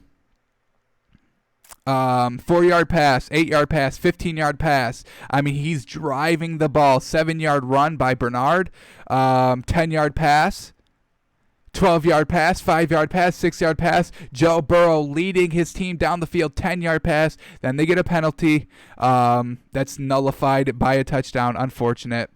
4-yard pass, 8-yard pass, 15-yard pass. He's driving the ball. 7-yard run by Bernard. 10-yard pass. 12-yard pass, 5-yard pass, 6-yard pass. Joe Burrow leading his team down the field. 10-yard pass. Then they get a penalty. That's nullified by a touchdown. Unfortunate.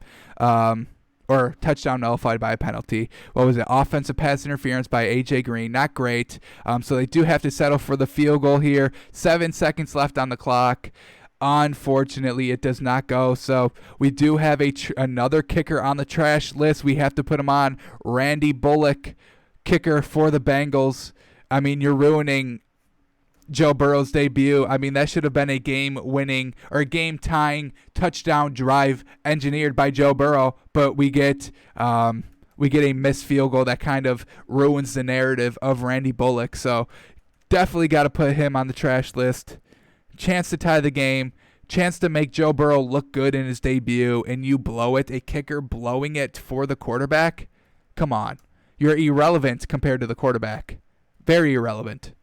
or touchdown nullified by a penalty. What was it? Offensive pass interference by A.J. Green. Not great. So they do have to settle for the field goal here. 7 seconds left on the clock. Unfortunately, it does not go. So we do have another kicker on the trash list. We have to put him on. Randy Bullock, kicker for the Bengals. I mean, you're ruining Joe Burrow's debut. I mean, that should have been a game-winning or game-tying touchdown drive engineered by Joe Burrow, but we get a missed field goal that kind of ruins the narrative of Randy Bullock. So definitely got to put him on the trash list. Chance to tie the game, chance to make Joe Burrow look good in his debut, and you blow it. A kicker blowing it for the quarterback? Come on. You're irrelevant compared to the quarterback. Very irrelevant.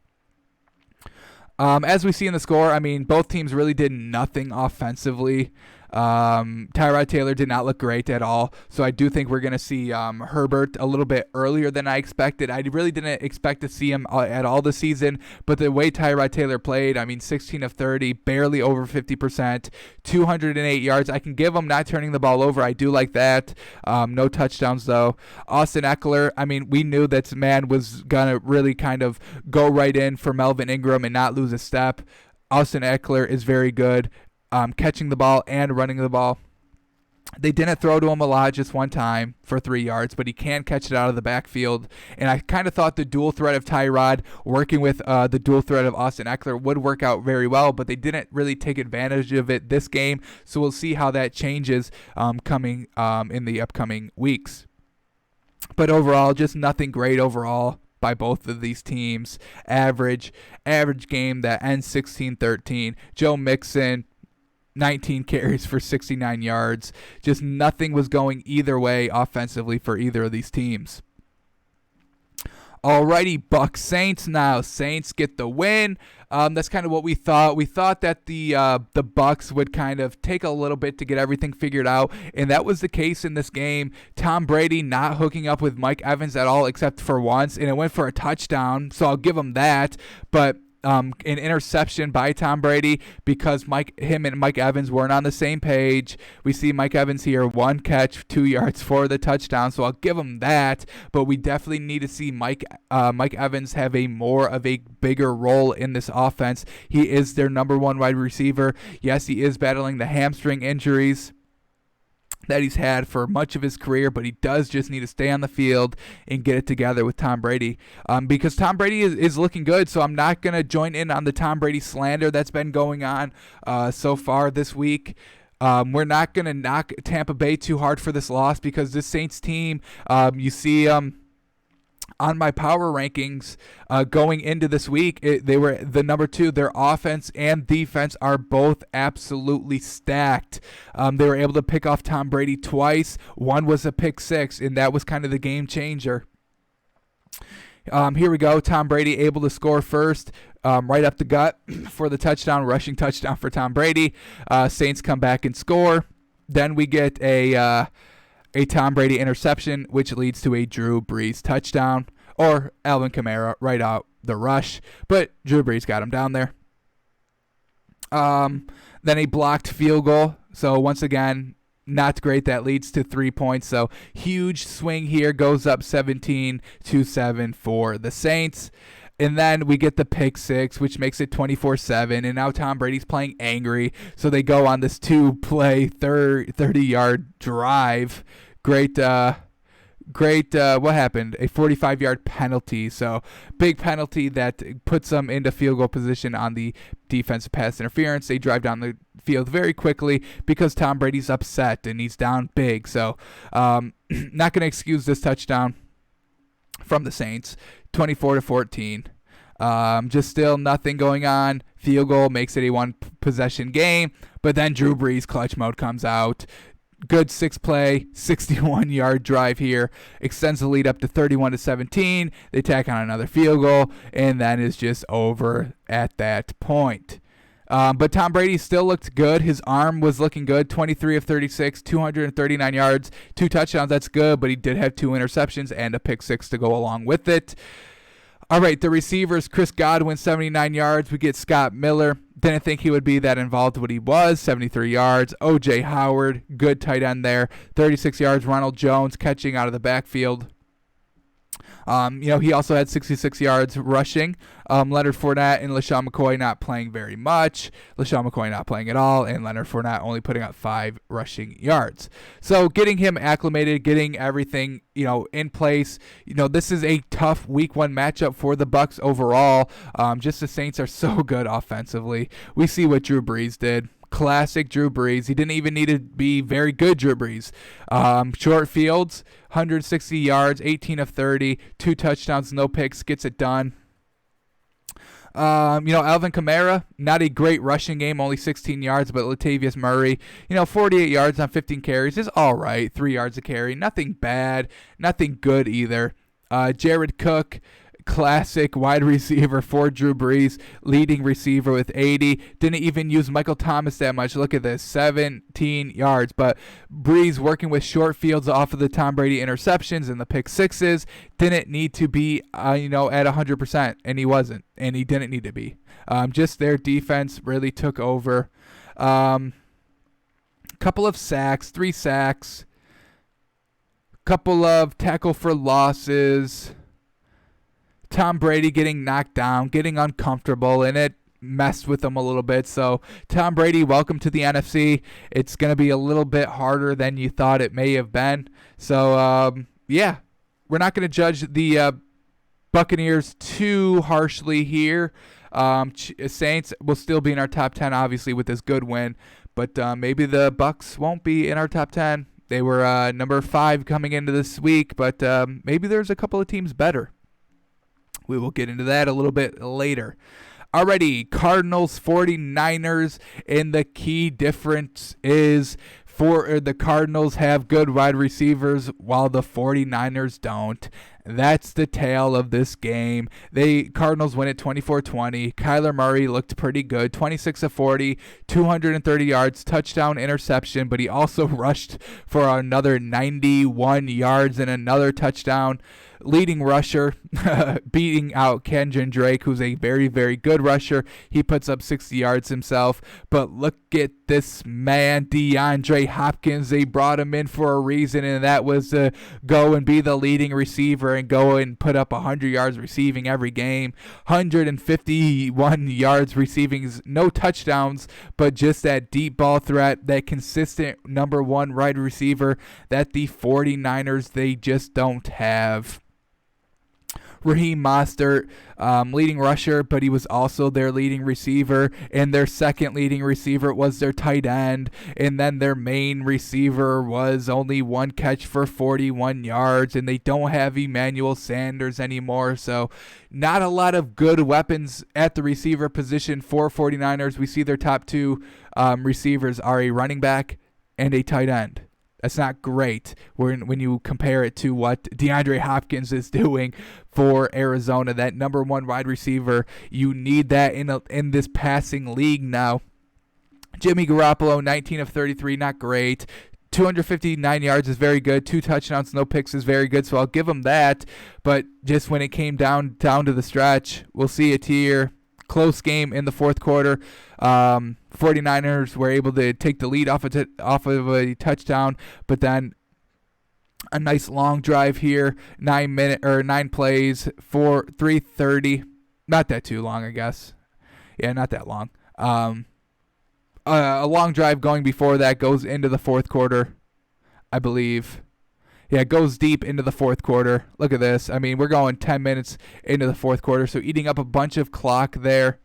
As we see in the score, I mean, both teams really did nothing offensively. Tyrod Taylor did not look great at all, so I do think we're going to see Herbert a little bit earlier than I expected. I really didn't expect to see him at all this season, but the way Tyrod Taylor played, I mean, 16 of 30, barely over 50%, 208 yards. I can give him not turning the ball over. I do like that. No touchdowns, though. Austin Eckler, I mean, we knew that man was going to really kind of go right in for Melvin Ingram and not lose a step. Austin Eckler is very good. Catching the ball and running the ball. They didn't throw to him a lot, just one time for 3 yards, but he can catch it out of the backfield. And I kind of thought the dual threat of Tyrod working with the dual threat of Austin Eckler would work out very well, but they didn't really take advantage of it this game. So we'll see how that changes coming in the upcoming weeks. But overall, just nothing great overall by both of these teams. Average game that ends 16-13. Joe Mixon, 19 carries for 69 yards. Just nothing was going either way offensively for either of these teams. Alrighty, Bucs Saints now. Saints get the win. That's kind of what we thought. We thought that the Bucs would kind of take a little bit to get everything figured out, and that was the case in this game. Tom Brady not hooking up with Mike Evans at all except for once, and it went for a touchdown, so I'll give him that. But an interception by Tom Brady because him and Mike Evans weren't on the same page. We see Mike Evans here, 1 catch, 2 yards for the touchdown, so I'll give him that. But we definitely need to see Mike Evans have more of a bigger role in this offense. He is their number one wide receiver. Yes, he is battling the hamstring injuries that he's had for much of his career, but he does just need to stay on the field and get it together with Tom Brady because Tom Brady is looking good, so I'm not going to join in on the Tom Brady slander that's been going on so far this week. We're not going to knock Tampa Bay too hard for this loss because this Saints team, you see on my power rankings going into this week, they were the number 2. Their offense and defense are both absolutely stacked. They were able to pick off Tom Brady twice. One was a pick 6, and that was kind of the game changer. Here we go. Tom Brady able to score first, right up the gut for the touchdown, rushing touchdown for Tom Brady. Saints come back and score. Then we get a Tom Brady interception, which leads to a Drew Brees touchdown, or Alvin Kamara right out the rush, but Drew Brees got him down there. Then a blocked field goal, so once again, not great. That leads to 3 points, so huge swing here, goes up 17-7 for the Saints. And then we get the pick 6, which makes it 24-7. And now Tom Brady's playing angry. So they go on this 2-play, 30-yard drive. Great. What happened? A 45-yard penalty. So big penalty that puts them into field goal position on the defensive pass interference. They drive down the field very quickly because Tom Brady's upset and he's down big. So not going to excuse this touchdown from the Saints. 24-14. Just still nothing going on. Field goal makes it a 1-possession game. But then Drew Brees clutch mode comes out. Good 6-play, 61-yard drive here. Extends the lead up to 31-17. They tack on another field goal. And then it's just over at that point. But Tom Brady still looked good. His arm was looking good. 23 of 36, 239 yards, 2 touchdowns. That's good, but he did have 2 interceptions and a pick 6 to go along with it. All right, the receivers, Chris Godwin, 79 yards. We get Scott Miller, Didn't think he would be that involved, but he was. 73 yards. O.J. Howard, good tight end there. 36 yards. Ronald Jones catching out of the backfield. He also had 66 yards rushing. Leonard Fournette and LaShawn McCoy not playing very much. LaShawn McCoy not playing at all, and Leonard Fournette only putting up 5 rushing yards. So getting him acclimated, getting everything in place. This is a tough Week 1 matchup for the Bucs overall. Just the Saints are so good offensively. We see what Drew Brees did. Classic Drew Brees. He didn't even need to be very good Drew Brees. Short fields, 160 yards, 18 of 30, 2 touchdowns, no picks, gets it done. Alvin Kamara, not a great rushing game, only 16 yards, but Latavius Murray, 48 yards on 15 carries is all right. 3 yards a carry, nothing bad, nothing good either. Jared Cook, classic wide receiver for Drew Brees, leading receiver with 80. Didn't even use Michael Thomas that much. Look at this, 17 yards. But Brees working with short fields off of the Tom Brady interceptions and the pick sixes. Didn't need to be, at 100%, and he wasn't, and he didn't need to be. Just their defense really took over. Couple of sacks, 3 sacks. Couple of tackle for losses. Tom Brady getting knocked down, getting uncomfortable, and it messed with him a little bit. So, Tom Brady, welcome to the NFC. It's going to be a little bit harder than you thought it may have been. So, we're not going to judge the Buccaneers too harshly here. Saints will still be in our top 10, obviously, with this good win. But maybe the Bucs won't be in our top 10. They were number 5 coming into this week, but maybe there's a couple of teams better. We will get into that a little bit later. Alrighty, Cardinals, 49ers, and the key difference is the Cardinals have good wide receivers while the 49ers don't. That's the tale of this game. Cardinals win it 24-20. Kyler Murray looked pretty good, 26 of 40, 230 yards, touchdown, interception, but he also rushed for another 91 yards and another touchdown. Leading rusher, beating out Kenyon Drake, who's a very, very good rusher. He puts up 60 yards himself. But look at this man, DeAndre Hopkins. They brought him in for a reason, and that was to go and be the leading receiver and go and put up 100 yards receiving every game. 151 yards receiving, no touchdowns, but just that deep ball threat, that consistent number 1 wide receiver that the 49ers, they just don't have. Raheem Mostert, leading rusher, but he was also their leading receiver, and their second leading receiver was their tight end, and then their main receiver was only 1 catch for 41 yards, and they don't have Emmanuel Sanders anymore, so not a lot of good weapons at the receiver position for 49ers. We see their top 2 receivers are a running back and a tight end. That's not great when you compare it to what DeAndre Hopkins is doing for Arizona, that number 1 wide receiver. You need that in this passing league now. Jimmy Garoppolo, 19 of 33, not great. 259 yards is very good. 2 touchdowns, no picks is very good, so I'll give him that. But just when it came down to the stretch, we'll see it here. Close game in the fourth quarter. 49ers were able to take the lead off of a touchdown, but then a nice long drive here, 9 plays for 3:30. Not that too long, I guess. Yeah, not that long. A long drive going before that goes into the fourth quarter, I believe. Yeah, it goes deep into the fourth quarter. Look at this. I mean, we're going 10 minutes into the fourth quarter, so eating up a bunch of clock there.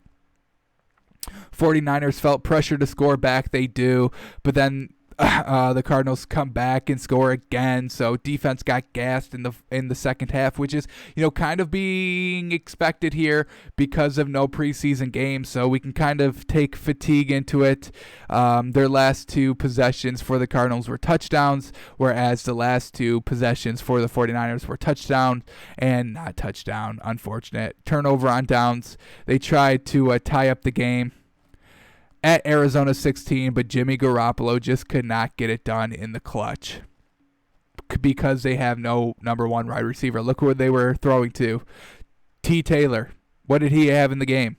49ers felt pressure to score back. They do, but then the Cardinals come back and score again. So defense got gassed in the second half, which is kind of being expected here because of no preseason games. So we can kind of take fatigue into it. Their last 2 possessions for the Cardinals were touchdowns, whereas the last 2 possessions for the 49ers were touchdown and not touchdown. Unfortunate turnover on downs. They tried to tie up the game at Arizona 16, but Jimmy Garoppolo just could not get it done in the clutch because they have no number 1 wide receiver. Look where they were throwing to. T. Taylor. What did he have in the game?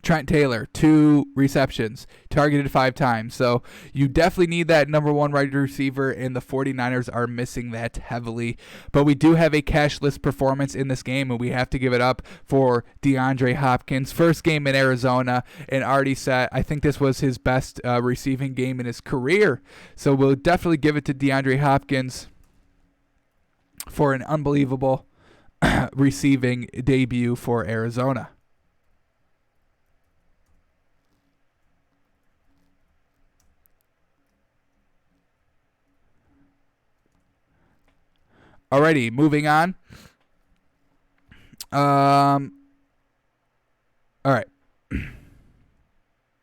Trent Taylor, 2 receptions, targeted 5 times. So you definitely need that number 1 wide receiver, and the 49ers are missing that heavily. But we do have a cashless performance in this game, and we have to give it up for DeAndre Hopkins. First game in Arizona, and already set. I think this was his best receiving game in his career. So we'll definitely give it to DeAndre Hopkins for an unbelievable receiving debut for Arizona. Alrighty, moving on. All right.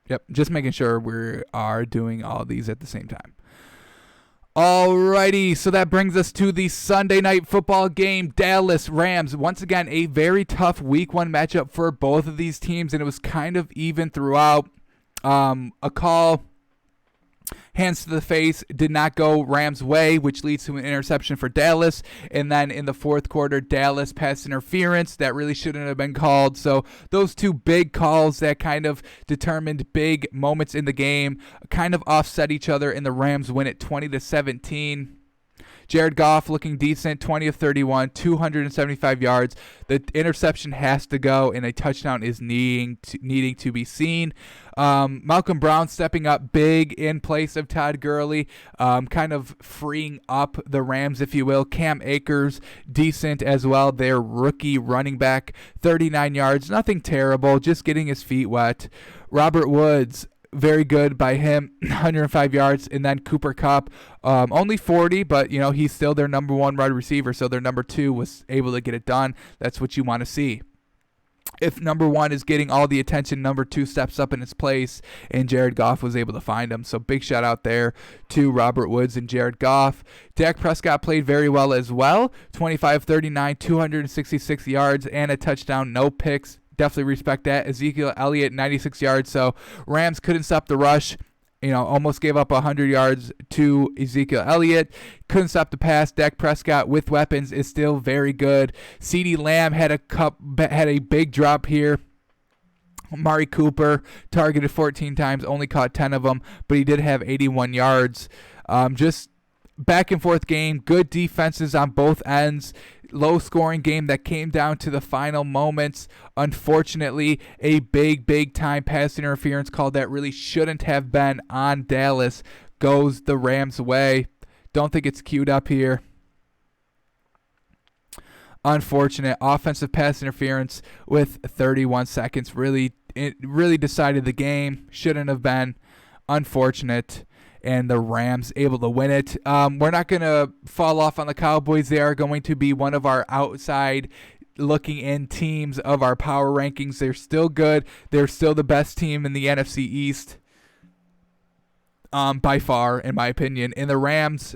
Yep, just making sure we are doing all these at the same time. Alrighty, so that brings us to the Sunday night football game. Dallas Rams, once again, a very tough week 1 matchup for both of these teams, and it was kind of even throughout. A call, hands to the face, did not go Rams' way, which leads to an interception for Dallas. And then in the fourth quarter, Dallas pass interference that really shouldn't have been called. So those 2 big calls that kind of determined big moments in the game kind of offset each other, and the Rams win it 20-17. Jared Goff looking decent, 20 of 31, 275 yards. The interception has to go, and a touchdown is needing to be seen. Malcolm Brown stepping up big in place of Todd Gurley, kind of freeing up the Rams, if you will. Cam Akers, decent as well. Their rookie running back, 39 yards. Nothing terrible, just getting his feet wet. Robert Woods, very good by him, 105 yards. And then Cooper Kupp, only 40, but he's still their number 1 wide receiver, so their number 2 was able to get it done. That's what you want to see. If number 1 is getting all the attention, number 2 steps up in its place, and Jared Goff was able to find him. So big shout out there to Robert Woods and Jared Goff. Dak Prescott played very well as well, 25-39, 266 yards and a touchdown, no picks. Definitely respect that. Ezekiel Elliott, 96 yards. So Rams couldn't stop the rush. Almost gave up 100 yards to Ezekiel Elliott. Couldn't stop the pass. Dak Prescott with weapons is still very good. CeeDee Lamb had a big drop here. Amari Cooper targeted 14 times, only caught 10 of them, but he did have 81 yards. Just back and forth game. Good defenses on both ends. Low scoring game that came down to the final moments. Unfortunately, a big time pass interference call that really shouldn't have been on Dallas goes the Rams' way. Don't think it's queued up here. Unfortunate offensive pass interference with 31 seconds. It really decided the game. Shouldn't have been. Unfortunate. And the Rams able to win it. We're not going to fall off on the Cowboys. They are going to be one of our outside looking in teams of our power rankings. They're still good. They're still the best team in the NFC East by far, in my opinion. And the Rams,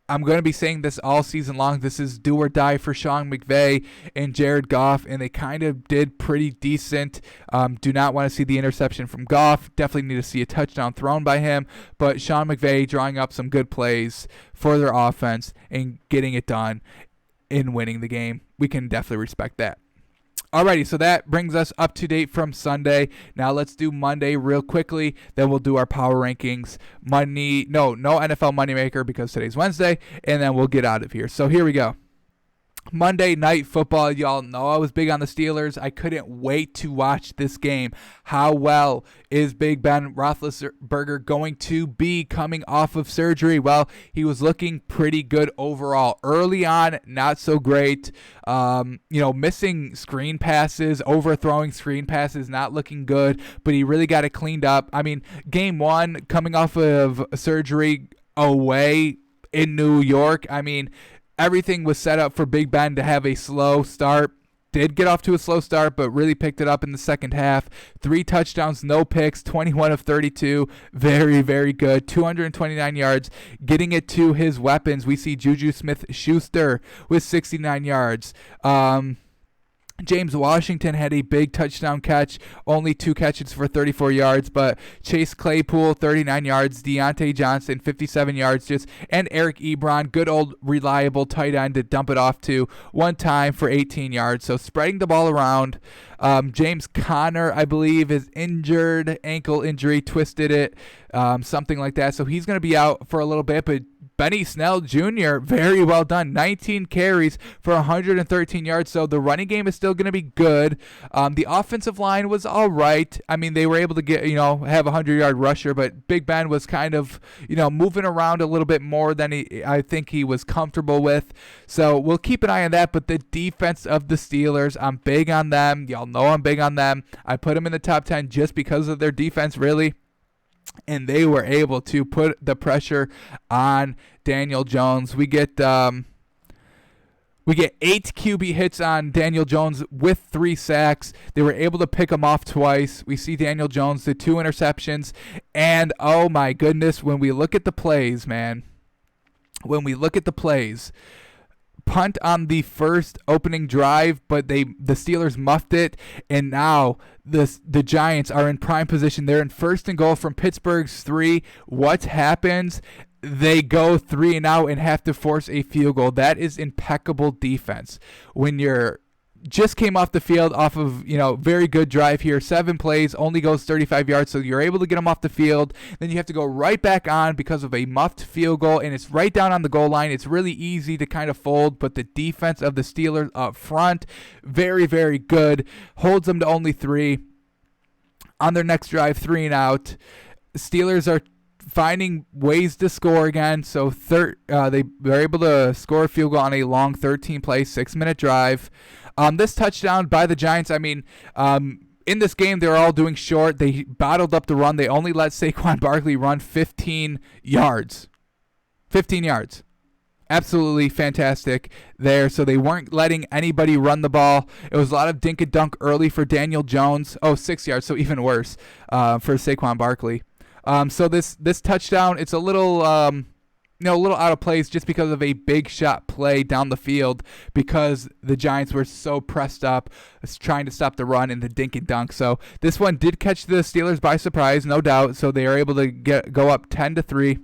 I'm going to be saying this all season long. This is do or die for Sean McVay and Jared Goff, and they kind of did pretty decent. Do not want to see the interception from Goff. Definitely need to see a touchdown thrown by him. But Sean McVay drawing up some good plays for their offense and getting it done in winning the game. We can definitely respect that. Alrighty, so that brings us up to date from Sunday. Now let's do Monday real quickly. Then we'll do our power rankings. No NFL Moneymaker because today's Wednesday. And then we'll get out of here. So here we go. Monday Night Football. Y'all know I was big on the Steelers. I couldn't wait to watch this game. How well is Big Ben Roethlisberger going to be coming off of surgery? Well, he was looking pretty good overall. Early on, not so great. Missing screen passes, overthrowing screen passes, not looking good, but he really got it cleaned up. I mean, game 1, coming off of surgery away in New York, everything was set up for Big Ben to have a slow start. Did get off to a slow start, but really picked it up in the second half. 3 touchdowns, no picks, 21 of 32. Very, very good. 229 yards. Getting it to his weapons. We see Juju Smith-Schuster with 69 yards. James Washington had a big touchdown catch, only 2 catches for 34 yards, but Chase Claypool, 39 yards, Deontay Johnson, 57 yards, and Eric Ebron, good old reliable tight end to dump it off to one time for 18 yards. So spreading the ball around. James Conner, I believe, is injured, ankle injury, twisted it, something like that. So he's going to be out for a little bit, but Benny Snell Jr., very well done. 19 carries for 113 yards. So the running game is still going to be good. The offensive line was all right. I mean, they were able to get, have a 100-yard rusher, but Big Ben was kind of, moving around a little bit more than I think he was comfortable with. So we'll keep an eye on that. But the defense of the Steelers, I'm big on them. Y'all know I'm big on them. I put them in the top 10 just because of their defense, really. And they were able to put the pressure on Daniel Jones. We get 8 QB hits on Daniel Jones with 3 sacks. They were able to pick him off twice. We see Daniel Jones, the 2 interceptions. And, oh, my goodness, when we look at the plays, man, punt on the first opening drive, but the Steelers muffed it, and now the Giants are in prime position. They're in 1st and goal from Pittsburgh's 3. What happens? They go 3 and out and have to force a field goal. That is impeccable defense. When you're just came off the field off of, very good drive here. 7 plays, only goes 35 yards, so you're able to get them off the field. Then you have to go right back on because of a muffed field goal, and it's right down on the goal line. It's really easy to kind of fold, but the defense of the Steelers up front, very, very good. Holds them to only 3. On their next drive, 3 and out. Steelers are finding ways to score again, so they were able to score a field goal on a long 13-play, 6-minute drive. This touchdown by the Giants, in this game, they were all doing short. They bottled up the run. They only let Saquon Barkley run 15 yards. 15 yards. Absolutely fantastic there. So they weren't letting anybody run the ball. It was a lot of dink and dunk early for Daniel Jones. 6 yards, so even worse for Saquon Barkley. So this touchdown, it's a little a little out of place just because of a big shot play down the field because the Giants were so pressed up trying to stop the run and the dink and dunk. So this one did catch the Steelers by surprise, no doubt. So they are able to go up 10-3.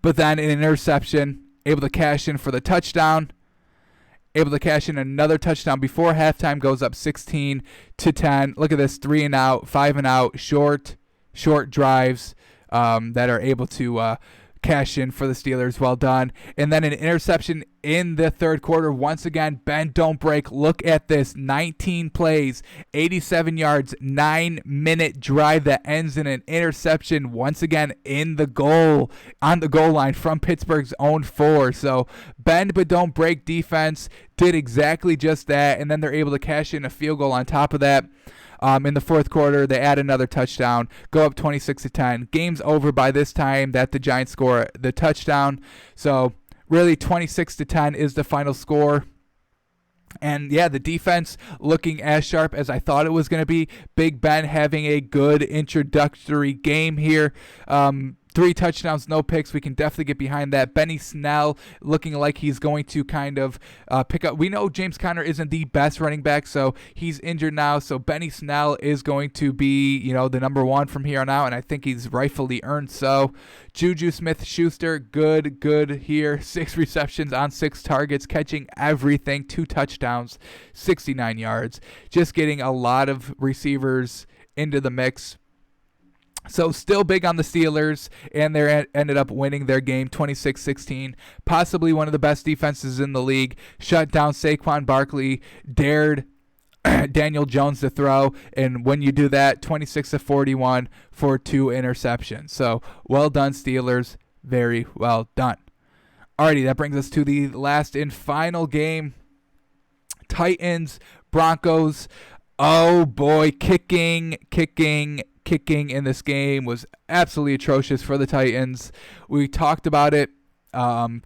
But then an interception, able to cash in for the touchdown. Able to cash in another touchdown before halftime, goes up 16-10. Look at this, 3 and out, 5 and out, short drives that are able to cash in for the Steelers. Well done. And then an interception in the third quarter. Once again, bend, don't break. Look at this. 19 plays, 87 yards, 9-minute drive that ends in an interception once again on the goal line from Pittsburgh's own 4. So bend but don't break defense did exactly just that. And then they're able to cash in a field goal on top of that. In the fourth quarter, they add another touchdown, go up 26-10. Game's over by this time that the Giants score the touchdown. So really 26-10 is the final score. And yeah, the defense looking as sharp as I thought it was going to be. Big Ben having a good introductory game here. 3 touchdowns, no picks. We can definitely get behind that. Benny Snell looking like he's going to kind of pick up. We know James Conner isn't the best running back, so he's injured now. So Benny Snell is going to be, the number 1 from here on out, and I think he's rightfully earned so. Juju Smith-Schuster, good here. 6 receptions on 6 targets, catching everything. 2 touchdowns, 69 yards. Just getting a lot of receivers into the mix. So still big on the Steelers, and they ended up winning their game 26-16. Possibly one of the best defenses in the league. Shut down Saquon Barkley, dared Daniel Jones to throw, and when you do that, 26-41 for 2 interceptions. So well done, Steelers. Very well done. Alrighty, that brings us to the last and final game. Titans, Broncos. Oh boy, kicking in this game was absolutely atrocious for the Titans. We talked about it.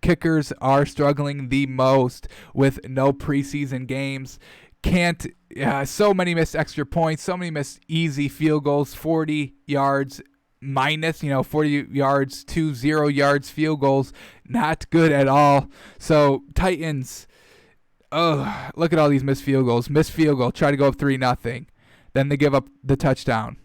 Kickers are struggling the most with no preseason games. So many missed extra points, so many missed easy field goals, 40 yards minus, 40 yards to 0 yards field goals. Not good at all. So Titans, look at all these missed field goals. Missed field goal, try to go up 3-0. Then they give up the touchdown.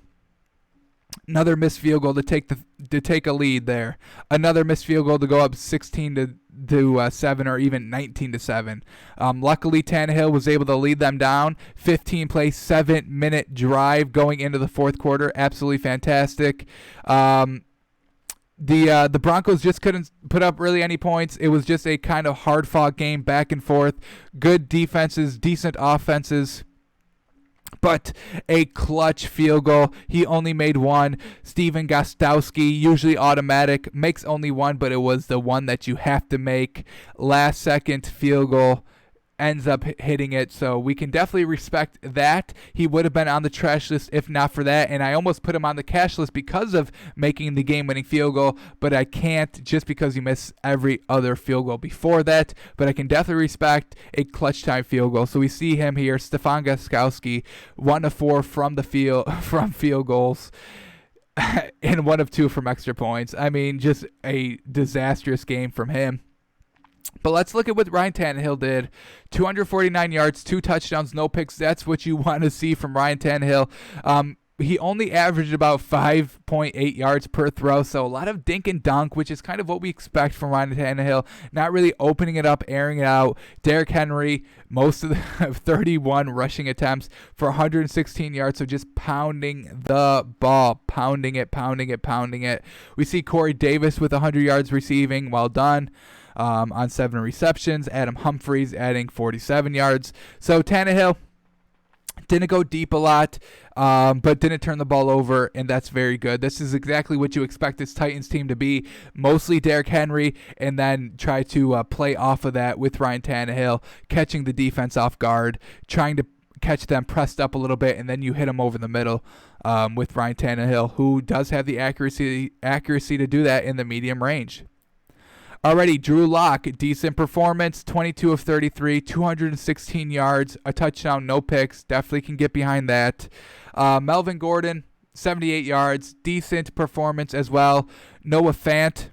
Another missed field goal to take a lead there. Another missed field goal to go up 16 to 7 or even 19 to 7. Luckily, Tannehill was able to lead them down. 15-play, 7-minute drive going into the fourth quarter. Absolutely fantastic. The Broncos just couldn't put up really any points. It was just a kind of hard-fought game, back and forth. Good defenses, decent offenses. But a clutch field goal. He only made one. Steven Gostowski, usually automatic, makes only one, but it was the one that you have to make. Last second field goal, ends up hitting it, so we can definitely respect that. He would have been on the trash list if not for that, and I almost put him on the cash list because of making the game-winning field goal, but I can't just because he missed every other field goal before that. But I can definitely respect a clutch time field goal. So we see him here, Stefan Gostkowski, 1 of 4 from the field goals. And 1 of 2 from extra points. I mean, just a disastrous game from him. But let's look at what Ryan Tannehill did. 249 yards, 2 touchdowns, no picks. That's what you want to see from Ryan Tannehill. He only averaged about 5.8 yards per throw, so a lot of dink and dunk, which is kind of what we expect from Ryan Tannehill. Not really opening it up, airing it out. Derrick Henry, most of the 31 rushing attempts for 116 yards, so just pounding the ball, pounding it. We see Corey Davis with 100 yards receiving. Well done. On 7 receptions. Adam Humphries adding 47 yards. So Tannehill didn't go deep a lot, but didn't turn the ball over, and that's very good. This is exactly what you expect this Titans team to be. Mostly Derrick Henry, and then try to play off of that with Ryan Tannehill, catching the defense off guard, trying to catch them pressed up a little bit, and then you hit them over the middle with Ryan Tannehill, who does have the accuracy to do that in the medium range. Alrighty, Drew Lock, decent performance, 22 of 33, 216 yards, a touchdown, no picks. Definitely can get behind that. Melvin Gordon, 78 yards, decent performance as well. Noah Fant,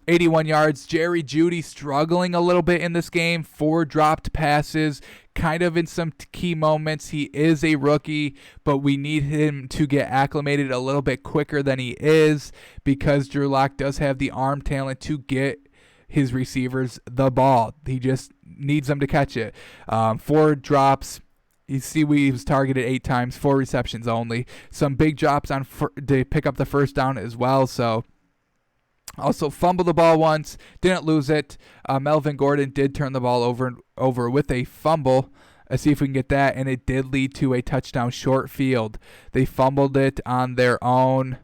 81 yards. Jerry Jeudy struggling a little bit in this game. 4 dropped passes, kind of in some key moments. He is a rookie, but we need him to get acclimated a little bit quicker than he is because Drew Lock does have the arm talent to get his receivers the ball. He just needs them to catch it. 4 drops. You see, he was targeted 8 times, 4 receptions only. Some big drops to pick up the first down as well, so... Also fumbled the ball once, didn't lose it. Melvin Gordon did turn the ball over with a fumble. Let's see if we can get that, and it did lead to a touchdown short field. They fumbled it on their own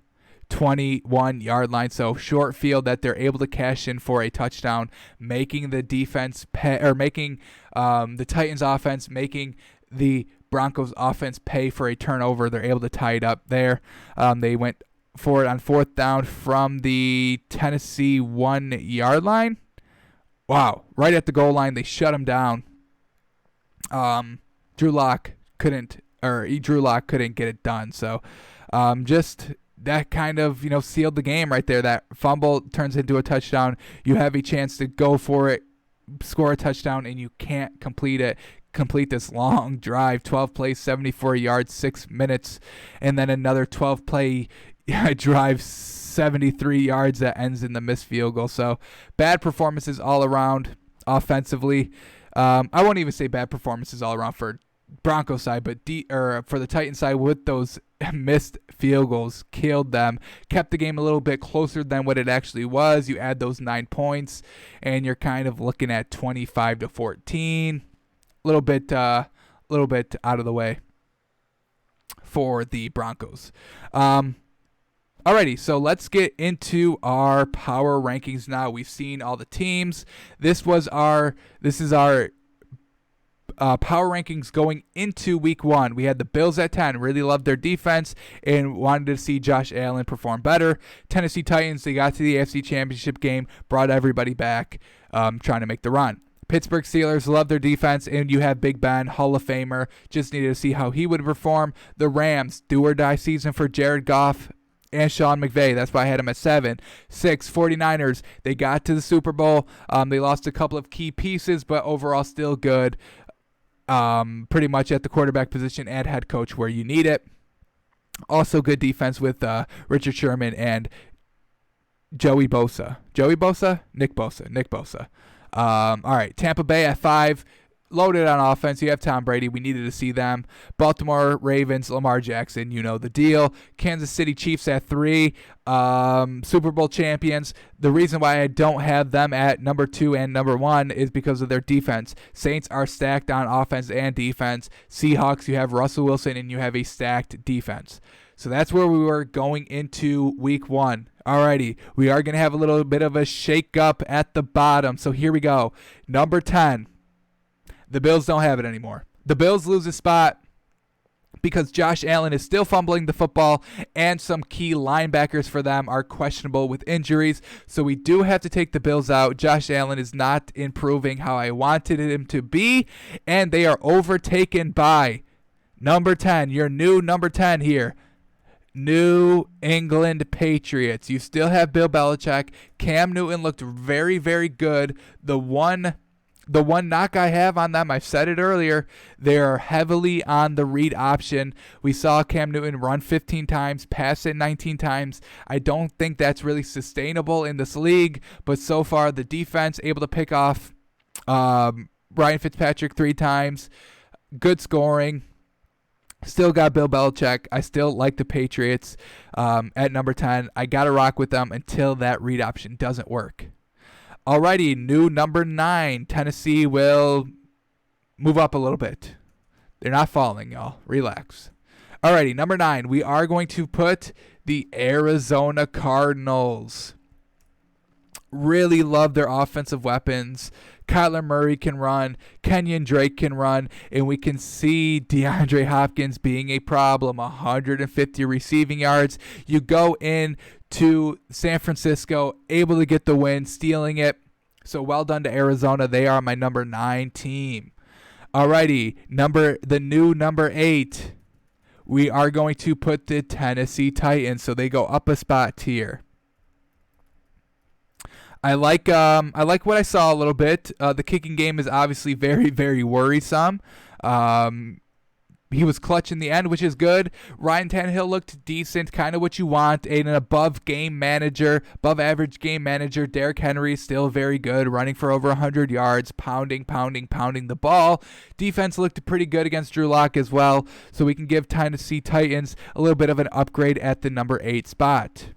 21-yard line, so short field that they're able to cash in for a touchdown, making the defense making the Titans offense, making the Broncos offense pay for a turnover. They're able to tie it up there. They went for it on 4th down from the Tennessee 1-yard line. Wow, right at the goal line, they shut him down. Drew Lock couldn't get it done. So, just that kind of sealed the game right there. That fumble turns into a touchdown. You have a chance to go for it, score a touchdown, and you can't complete it. Complete this long drive, 12 plays, 74 yards, 6 minutes, and then another 12-play drive, 73 yards that ends in the missed field goal. So bad performances all around offensively. I won't even say bad performances all around for Broncos side, but for the Titans side, with those missed field goals, killed them, kept the game a little bit closer than what it actually was. You add those 9 points, and you're kind of looking at 25-14. A little bit out of the way for the Broncos. Alrighty, so let's get into our power rankings now. We've seen all the teams. This is our power rankings going into week 1. We had the Bills at 10. Really loved their defense and wanted to see Josh Allen perform better. Tennessee Titans, they got to the AFC Championship game, brought everybody back, trying to make the run. Pittsburgh Steelers love their defense, and you have Big Ben, Hall of Famer. Just needed to see how he would perform. The Rams, do or die season for Jared Goff and Sean McVay. That's why I had him at 7. 6, 49ers. They got to the Super Bowl. They lost a couple of key pieces, but overall still good. Pretty much at the quarterback position and head coach where you need it. Also good defense with Richard Sherman and Joey Bosa. Joey Bosa? Nick Bosa. Nick Bosa. All right, Tampa Bay at 5. Loaded on offense. You have Tom Brady. We needed to see them. Baltimore Ravens, Lamar Jackson. You know the deal. Kansas City Chiefs at 3. Super Bowl champions. The reason why I don't have them at number 2 and number 1 is because of their defense. Saints are stacked on offense and defense. Seahawks, you have Russell Wilson, and you have a stacked defense. So that's where we were going into week 1. Alrighty, we are going to have a little bit of a shake-up at the bottom. So here we go. Number 10. The Bills don't have it anymore. The Bills lose a spot because Josh Allen is still fumbling the football, and some key linebackers for them are questionable with injuries. So we do have to take the Bills out. Josh Allen is not improving how I wanted him to be, and they are overtaken by number 10, your new number 10 here, New England Patriots. You still have Bill Belichick. Cam Newton looked very, very good. The one knock I have on them, I've said it earlier, they're heavily on the read option. We saw Cam Newton run 15 times, pass it 19 times. I don't think that's really sustainable in this league, but so far the defense able to pick off Ryan Fitzpatrick 3 times. Good scoring. Still got Bill Belichick. I still like the Patriots at number 10. I got to rock with them until that read option doesn't work. Alrighty, new number 9. Tennessee will move up a little bit. They're not falling, y'all. Relax. Alrighty, number 9. We are going to put the Arizona Cardinals. Really love their offensive weapons. Kyler Murray can run. Kenyon Drake can run. And we can see DeAndre Hopkins being a problem. 150 receiving yards. You go in to San Francisco, able to get the win, stealing it. So well done to Arizona. They are my number 9 team. Alrighty, the new number 8. We are going to put the Tennessee Titans, so they go up a spot tier. I like what I saw a little bit. The kicking game is obviously very, very worrisome. He was clutch in the end, which is good. Ryan Tannehill looked decent, kind of what you want. An above average game manager. Derrick Henry is still very good, running for over 100 yards, pounding the ball. Defense looked pretty good against Drew Lock as well, so we can give Tennessee Titans a little bit of an upgrade at the number 8 spot.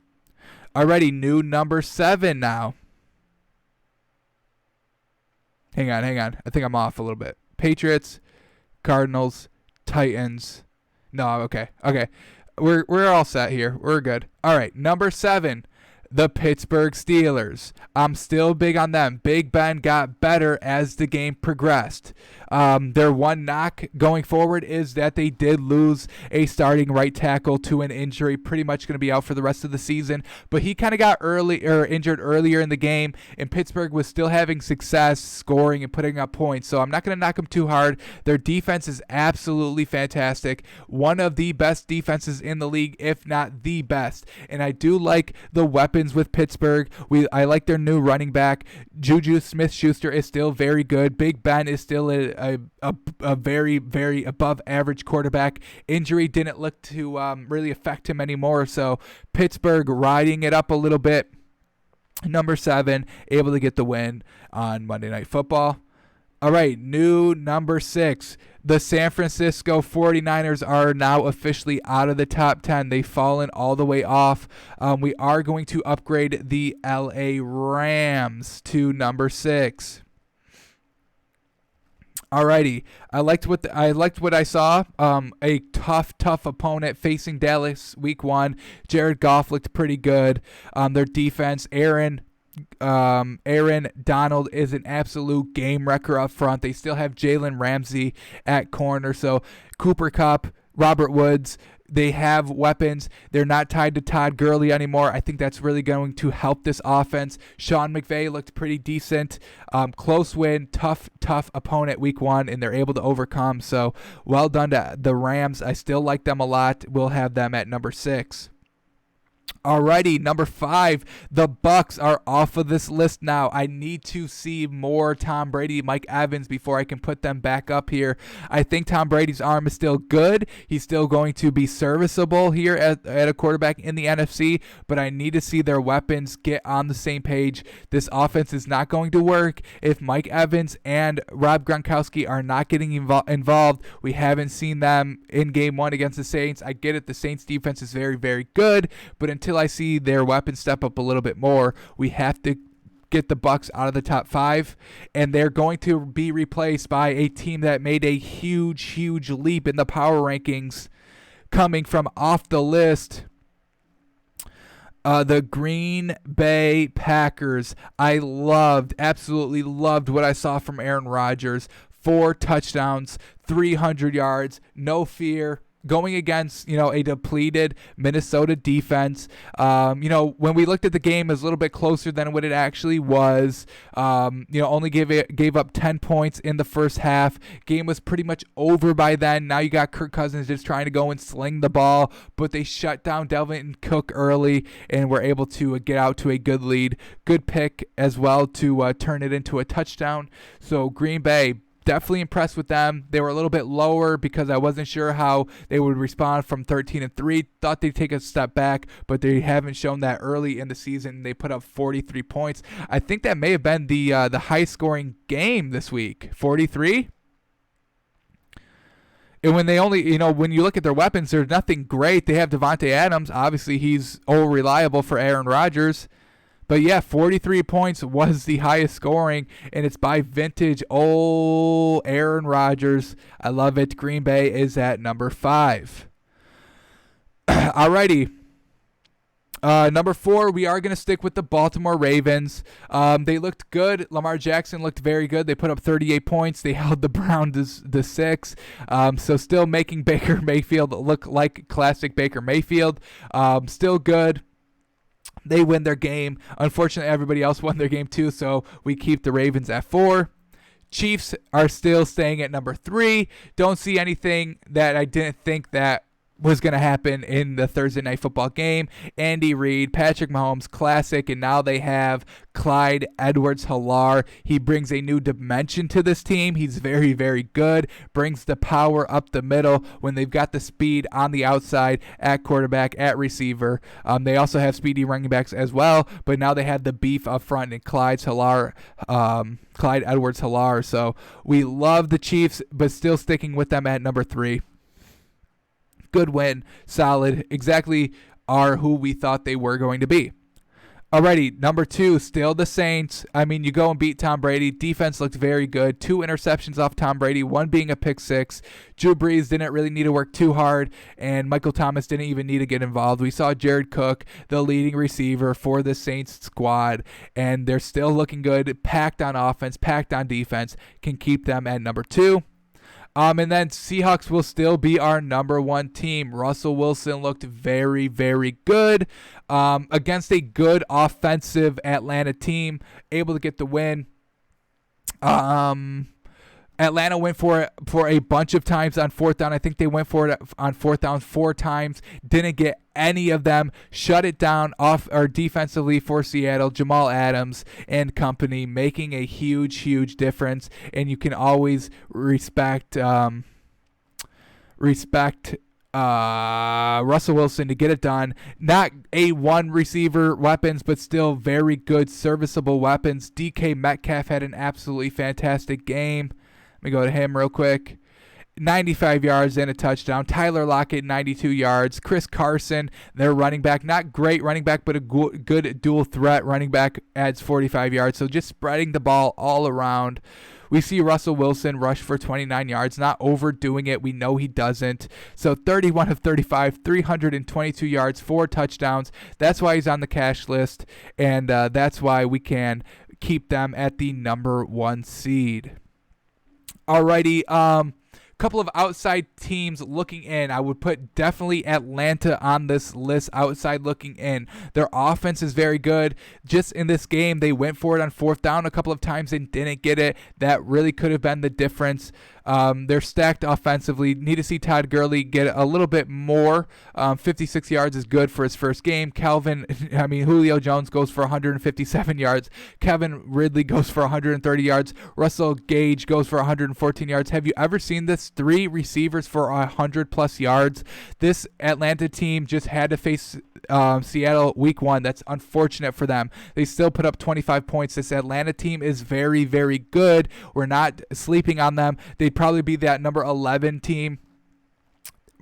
Alrighty, new number 7 now. Hang on. I think I'm off a little bit. Patriots, Cardinals, Titans. No, okay. We're all set here. We're good. All right, number 7, the Pittsburgh Steelers. I'm still big on them. Big Ben got better as the game progressed. Their one knock going forward is that they did lose a starting right tackle to an injury, pretty much going to be out for the rest of the season. But he kind of got injured earlier in the game, and Pittsburgh was still having success scoring and putting up points. So I'm not going to knock them too hard. Their defense is absolutely fantastic. One of the best defenses in the league, if not the best. And I do like the weapons with Pittsburgh. I like their new running back. Juju Smith-Schuster is still very good. Big Ben is still a very, very above average quarterback. Injury didn't look to really affect him anymore. So Pittsburgh riding it up a little bit. Number 7, able to get the win on Monday Night Football. All right, new number 6. The San Francisco 49ers are now officially out of the top 10. They've fallen all the way off. We are going to upgrade the LA Rams to number 6. Alrighty, I liked what I saw. A tough opponent facing Dallas week 1. Jared Goff looked pretty good. Their defense, Aaron Donald is an absolute game wrecker up front. They still have Jalen Ramsey at corner. So Cooper Kupp, Robert Woods, they have weapons. They're not tied to Todd Gurley anymore. I think that's really going to help this offense. Sean McVay looked pretty decent. Close win, tough opponent week 1, and they're able to overcome. So well done to the Rams. I still like them a lot. We'll have them at number 6. Alrighty, number 5, the Bucks are off of this list now. I need to see more Tom Brady, Mike Evans before I can put them back up here. I think Tom Brady's arm is still good. He's still going to be serviceable here at a quarterback in the NFC, but I need to see their weapons get on the same page. This offense is not going to work if Mike Evans and Rob Gronkowski are not getting involved. We haven't seen them in game 1 against the Saints. I get it. The Saints defense is very, very good, but until I see their weapons step up a little bit more, we have to get the Bucks out of the top 5, and they're going to be replaced by a team that made a huge leap in the power rankings, coming from off the list. The Green Bay Packers. I absolutely loved what I saw from Aaron Rodgers. 4 touchdowns, 300 yards, no fear, going against, a depleted Minnesota defense. When we looked at the game, it was a little bit closer than what it actually was. Only gave up 10 points in the first half. Game was pretty much over by then. Now you got Kirk Cousins just trying to go and sling the ball, but they shut down Dalvin Cook early and were able to get out to a good lead. Good pick as well to turn it into a touchdown. So Green Bay, definitely impressed with them. They were a little bit lower because I wasn't sure how they would respond from 13-3. Thought they'd take a step back, but they haven't shown that early in the season. They put up 43 points. I think that may have been the high-scoring game this week. 43? And when they only, when you look at their weapons, there's nothing great. They have Devontae Adams. Obviously, he's reliable for Aaron Rodgers. But yeah, 43 points was the highest scoring, and it's by vintage Aaron Rodgers. I love it. Green Bay is at number 5. Alrighty. Number 4, we are going to stick with the Baltimore Ravens. They looked good. Lamar Jackson looked very good. They put up 38 points. They held the Browns to 6. So still making Baker Mayfield look like classic Baker Mayfield. Still good. They win their game. Unfortunately, everybody else won their game too, so we keep the Ravens at 4. Chiefs are still staying at number 3. Don't see anything that I didn't think that was going to happen in the Thursday Night Football game. Andy Reid, Patrick Mahomes, classic, and now they have Clyde Edwards-Helaire. He brings a new dimension to this team. He's very, very good. Brings the power up the middle when they've got the speed on the outside at quarterback, at receiver. They also have speedy running backs as well, but now they have the beef up front in Clyde Edwards-Helaire. So we love the Chiefs, but still sticking with them at number 3. Good win, solid, exactly are who we thought they were going to be. Alrighty, number 2, still the Saints. I mean, you go and beat Tom Brady. Defense looked very good. 2 interceptions off Tom Brady, 1 being a pick 6. Drew Brees didn't really need to work too hard, and Michael Thomas didn't even need to get involved. We saw Jared Cook, the leading receiver for the Saints squad, and they're still looking good. Packed on offense, packed on defense, can keep them at number 2. And then Seahawks will still be our number 1 team. Russell Wilson looked very, very good against a good offensive Atlanta team, able to get the win. Atlanta went for it for a bunch of times on 4th down. I think they went for it on 4th down 4 times. Didn't get any of them. Shut it down defensively for Seattle. Jamal Adams and company making a huge, huge difference. And you can always respect Russell Wilson to get it done. Not A1 receiver weapons, but still very good, serviceable weapons. DK Metcalf had an absolutely fantastic game. Let me go to him real quick. 95 yards and a touchdown. Tyler Lockett, 92 yards. Chris Carson, their running back. Not great running back, but a good dual threat running back, adds 45 yards. So just spreading the ball all around. We see Russell Wilson rush for 29 yards, not overdoing it. We know he doesn't. So 31 of 35, 322 yards, 4 touchdowns. That's why he's on the cash list, and that's why we can keep them at the number 1 seed. Alrighty, couple of outside teams looking in. I would put definitely Atlanta on this list, outside looking in. Their offense is very good. Just in this game, they went for it on 4th down a couple of times and didn't get it. That really could have been the difference. They're stacked offensively. Need to see Todd Gurley get a little bit more. 56 yards is good for his first game. Julio Jones goes for 157 yards. Kevin Ridley goes for 130 yards. Russell Gage goes for 114 yards. Have you ever seen this? 3 receivers for 100-plus yards. This Atlanta team just had to face Seattle week 1. That's unfortunate for them. They still put up 25 points. This Atlanta team is very, very good. We're not sleeping on them. They'd probably be that number 11 team.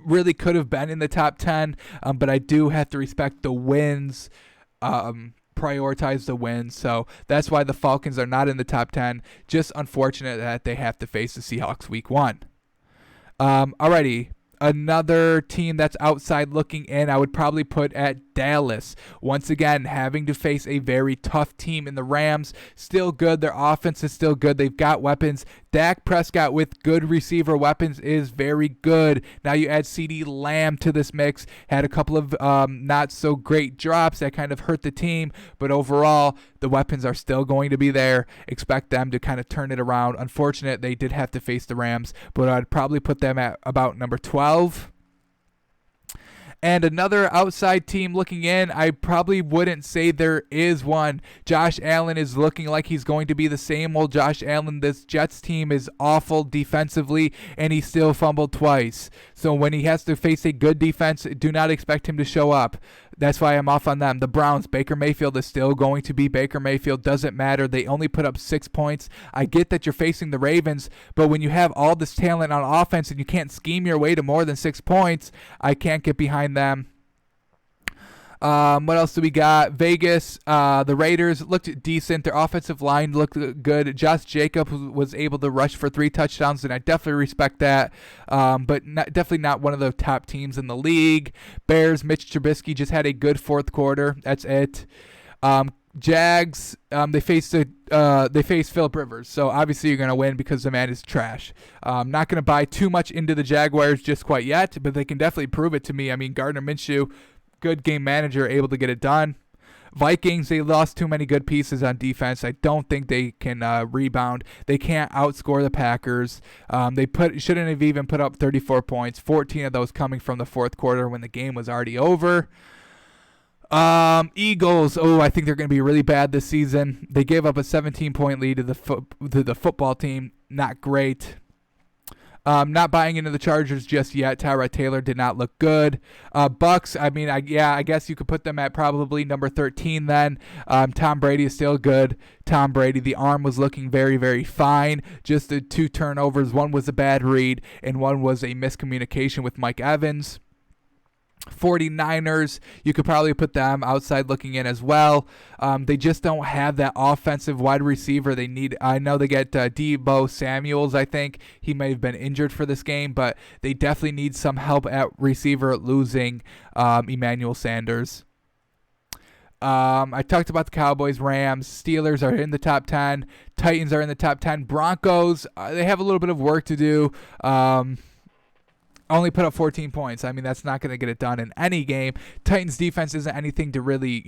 Really could have been in the top 10, but I do have to respect the wins, prioritize the wins. So that's why the Falcons are not in the top 10. Just unfortunate that they have to face the Seahawks week 1. Alrighty. Another team that's outside looking in, I would probably put at Dallas. Once again, having to face a very tough team in the Rams. Still good. Their offense is still good. They've got weapons. Dak Prescott with good receiver weapons is very good. Now you add CeeDee Lamb to this mix. Had a couple of not so great drops that kind of hurt the team. But overall, the weapons are still going to be there. Expect them to kind of turn it around. Unfortunate, they did have to face the Rams. But I'd probably put them at about number 12. And another outside team looking in, I probably wouldn't say there is one. Josh Allen is looking like he's going to be the same old Josh Allen. This Jets team is awful defensively, and he still fumbled twice. So when he has to face a good defense, do not expect him to show up. That's why I'm off on them. The Browns, Baker Mayfield is still going to be Baker Mayfield. Doesn't matter. They only put up 6 points. I get that you're facing the Ravens, but when you have all this talent on offense and you can't scheme your way to more than 6 points, I can't get behind them. What else do we got? Vegas, the Raiders looked decent. Their offensive line looked good. Josh Jacobs was able to rush for 3 touchdowns, and I definitely respect that. But definitely not one of the top teams in the league. Bears, Mitch Trubisky just had a good fourth quarter. That's it. Jags, they faced Phillip Rivers, so obviously you're going to win because the man is trash. Not going to buy too much into the Jaguars just quite yet, but they can definitely prove it to me. I mean, Gardner Minshew, good game manager, able to get it done. Vikings, they lost too many good pieces on defense. I don't think they can rebound. They can't outscore the Packers. They shouldn't have even put up 34 points, 14 of those coming from the fourth quarter when the game was already over. Eagles, I think they're going to be really bad this season. They gave up a 17-point lead to the football team. Not great. Not buying into the Chargers just yet. Tyrod Taylor did not look good. Bucks, I guess you could put them at probably number 13 then. Tom Brady is still good. Tom Brady, the arm was looking very, very fine. Just the 2 turnovers. One was a bad read, and one was a miscommunication with Mike Evans. 49ers, you could probably put them outside looking in as well. They just don't have that offensive wide receiver they need. I know they get Deebo Samuels, I think. He may have been injured for this game, but they definitely need some help at receiver losing Emmanuel Sanders. I talked about the Cowboys, Rams, Steelers are in the top 10. Titans are in the top 10. Broncos, they have a little bit of work to do. Only put up 14 points. I mean, that's not going to get it done in any game. Titans defense isn't anything to really,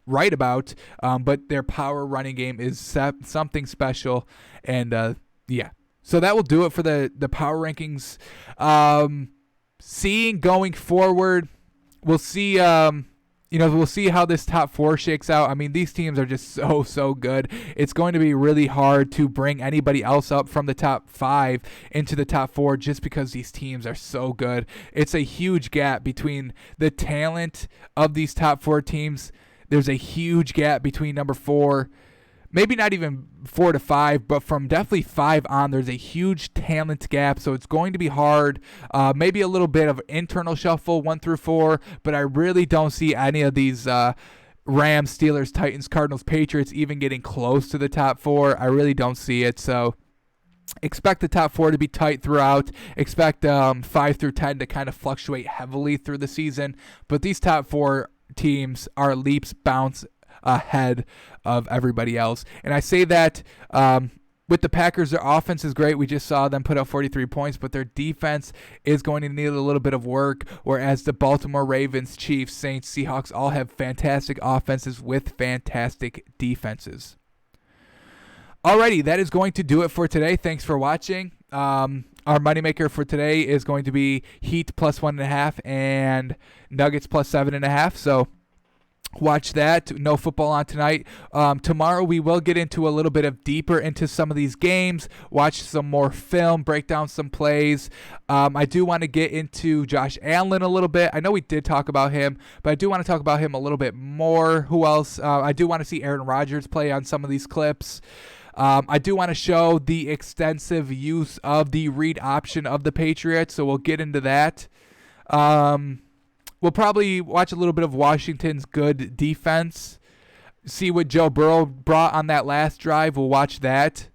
write about, but their power running game is something special. And, yeah. So that will do it for the power rankings. Seeing going forward, we'll see... we'll see how this top 4 shakes out. I mean, these teams are just so good. It's going to be really hard to bring anybody else up from the top 5 into the top 4 just because these teams are so good. It's a huge gap between the talent of these top 4 teams. There's a huge gap between number 4, maybe not even 4 to 5, but from definitely 5 on, there's a huge talent gap. So it's going to be hard. Maybe a little bit of internal shuffle 1 through 4, but I really don't see any of these Rams, Steelers, Titans, Cardinals, Patriots even getting close to the top 4. I really don't see it. So expect the top 4 to be tight throughout. Expect 5 through 10 to kind of fluctuate heavily through the season. But these top 4 teams are leaps, bounds ahead of everybody else. And I say that with the Packers, their offense is great. We just saw them put up 43 points, but their defense is going to need a little bit of work, whereas the Baltimore Ravens, Chiefs, Saints, Seahawks all have fantastic offenses with fantastic defenses. Alrighty, that is going to do it for today. Thanks for watching. Our moneymaker for today is going to be Heat plus 1.5 and Nuggets plus 7.5. So watch that. No football on tonight. Tomorrow we will get into a little bit of deeper into some of these games, watch some more film, break down some plays. I do want to get into Josh Allen a little bit. I know we did talk about him, but I do want to talk about him a little bit more. Who else? I do want to see Aaron Rodgers play on some of these clips. I do want to show the extensive use of the read option of the Patriots, so we'll get into that. We'll probably watch a little bit of Washington's good defense, see what Joe Burrow brought on that last drive. We'll watch that.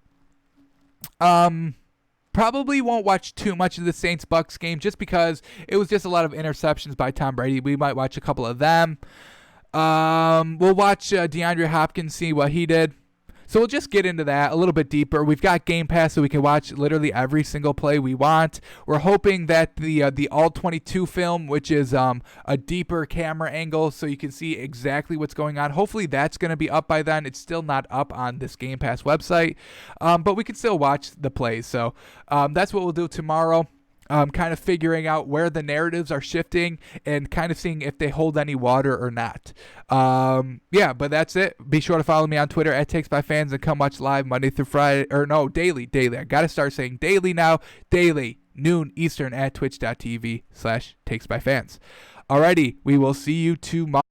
Probably won't watch too much of the Saints-Bucks game just because it was just a lot of interceptions by Tom Brady. We might watch a couple of them. We'll watch DeAndre Hopkins, see what he did. So we'll just get into that a little bit deeper. We've got Game Pass, so we can watch literally every single play we want. We're hoping that the All-22 film, which is a deeper camera angle, so you can see exactly what's going on. Hopefully that's going to be up by then. It's still not up on this Game Pass website, but we can still watch the plays. So that's what we'll do tomorrow. Kind of figuring out where the narratives are shifting and kind of seeing if they hold any water or not. But that's it. Be sure to follow me on Twitter at TakesByFans and come watch live Monday through Friday. Or no, daily. I got to start saying daily now. Daily, noon Eastern at twitch.tv/TakesByFans. Alrighty, we will see you tomorrow.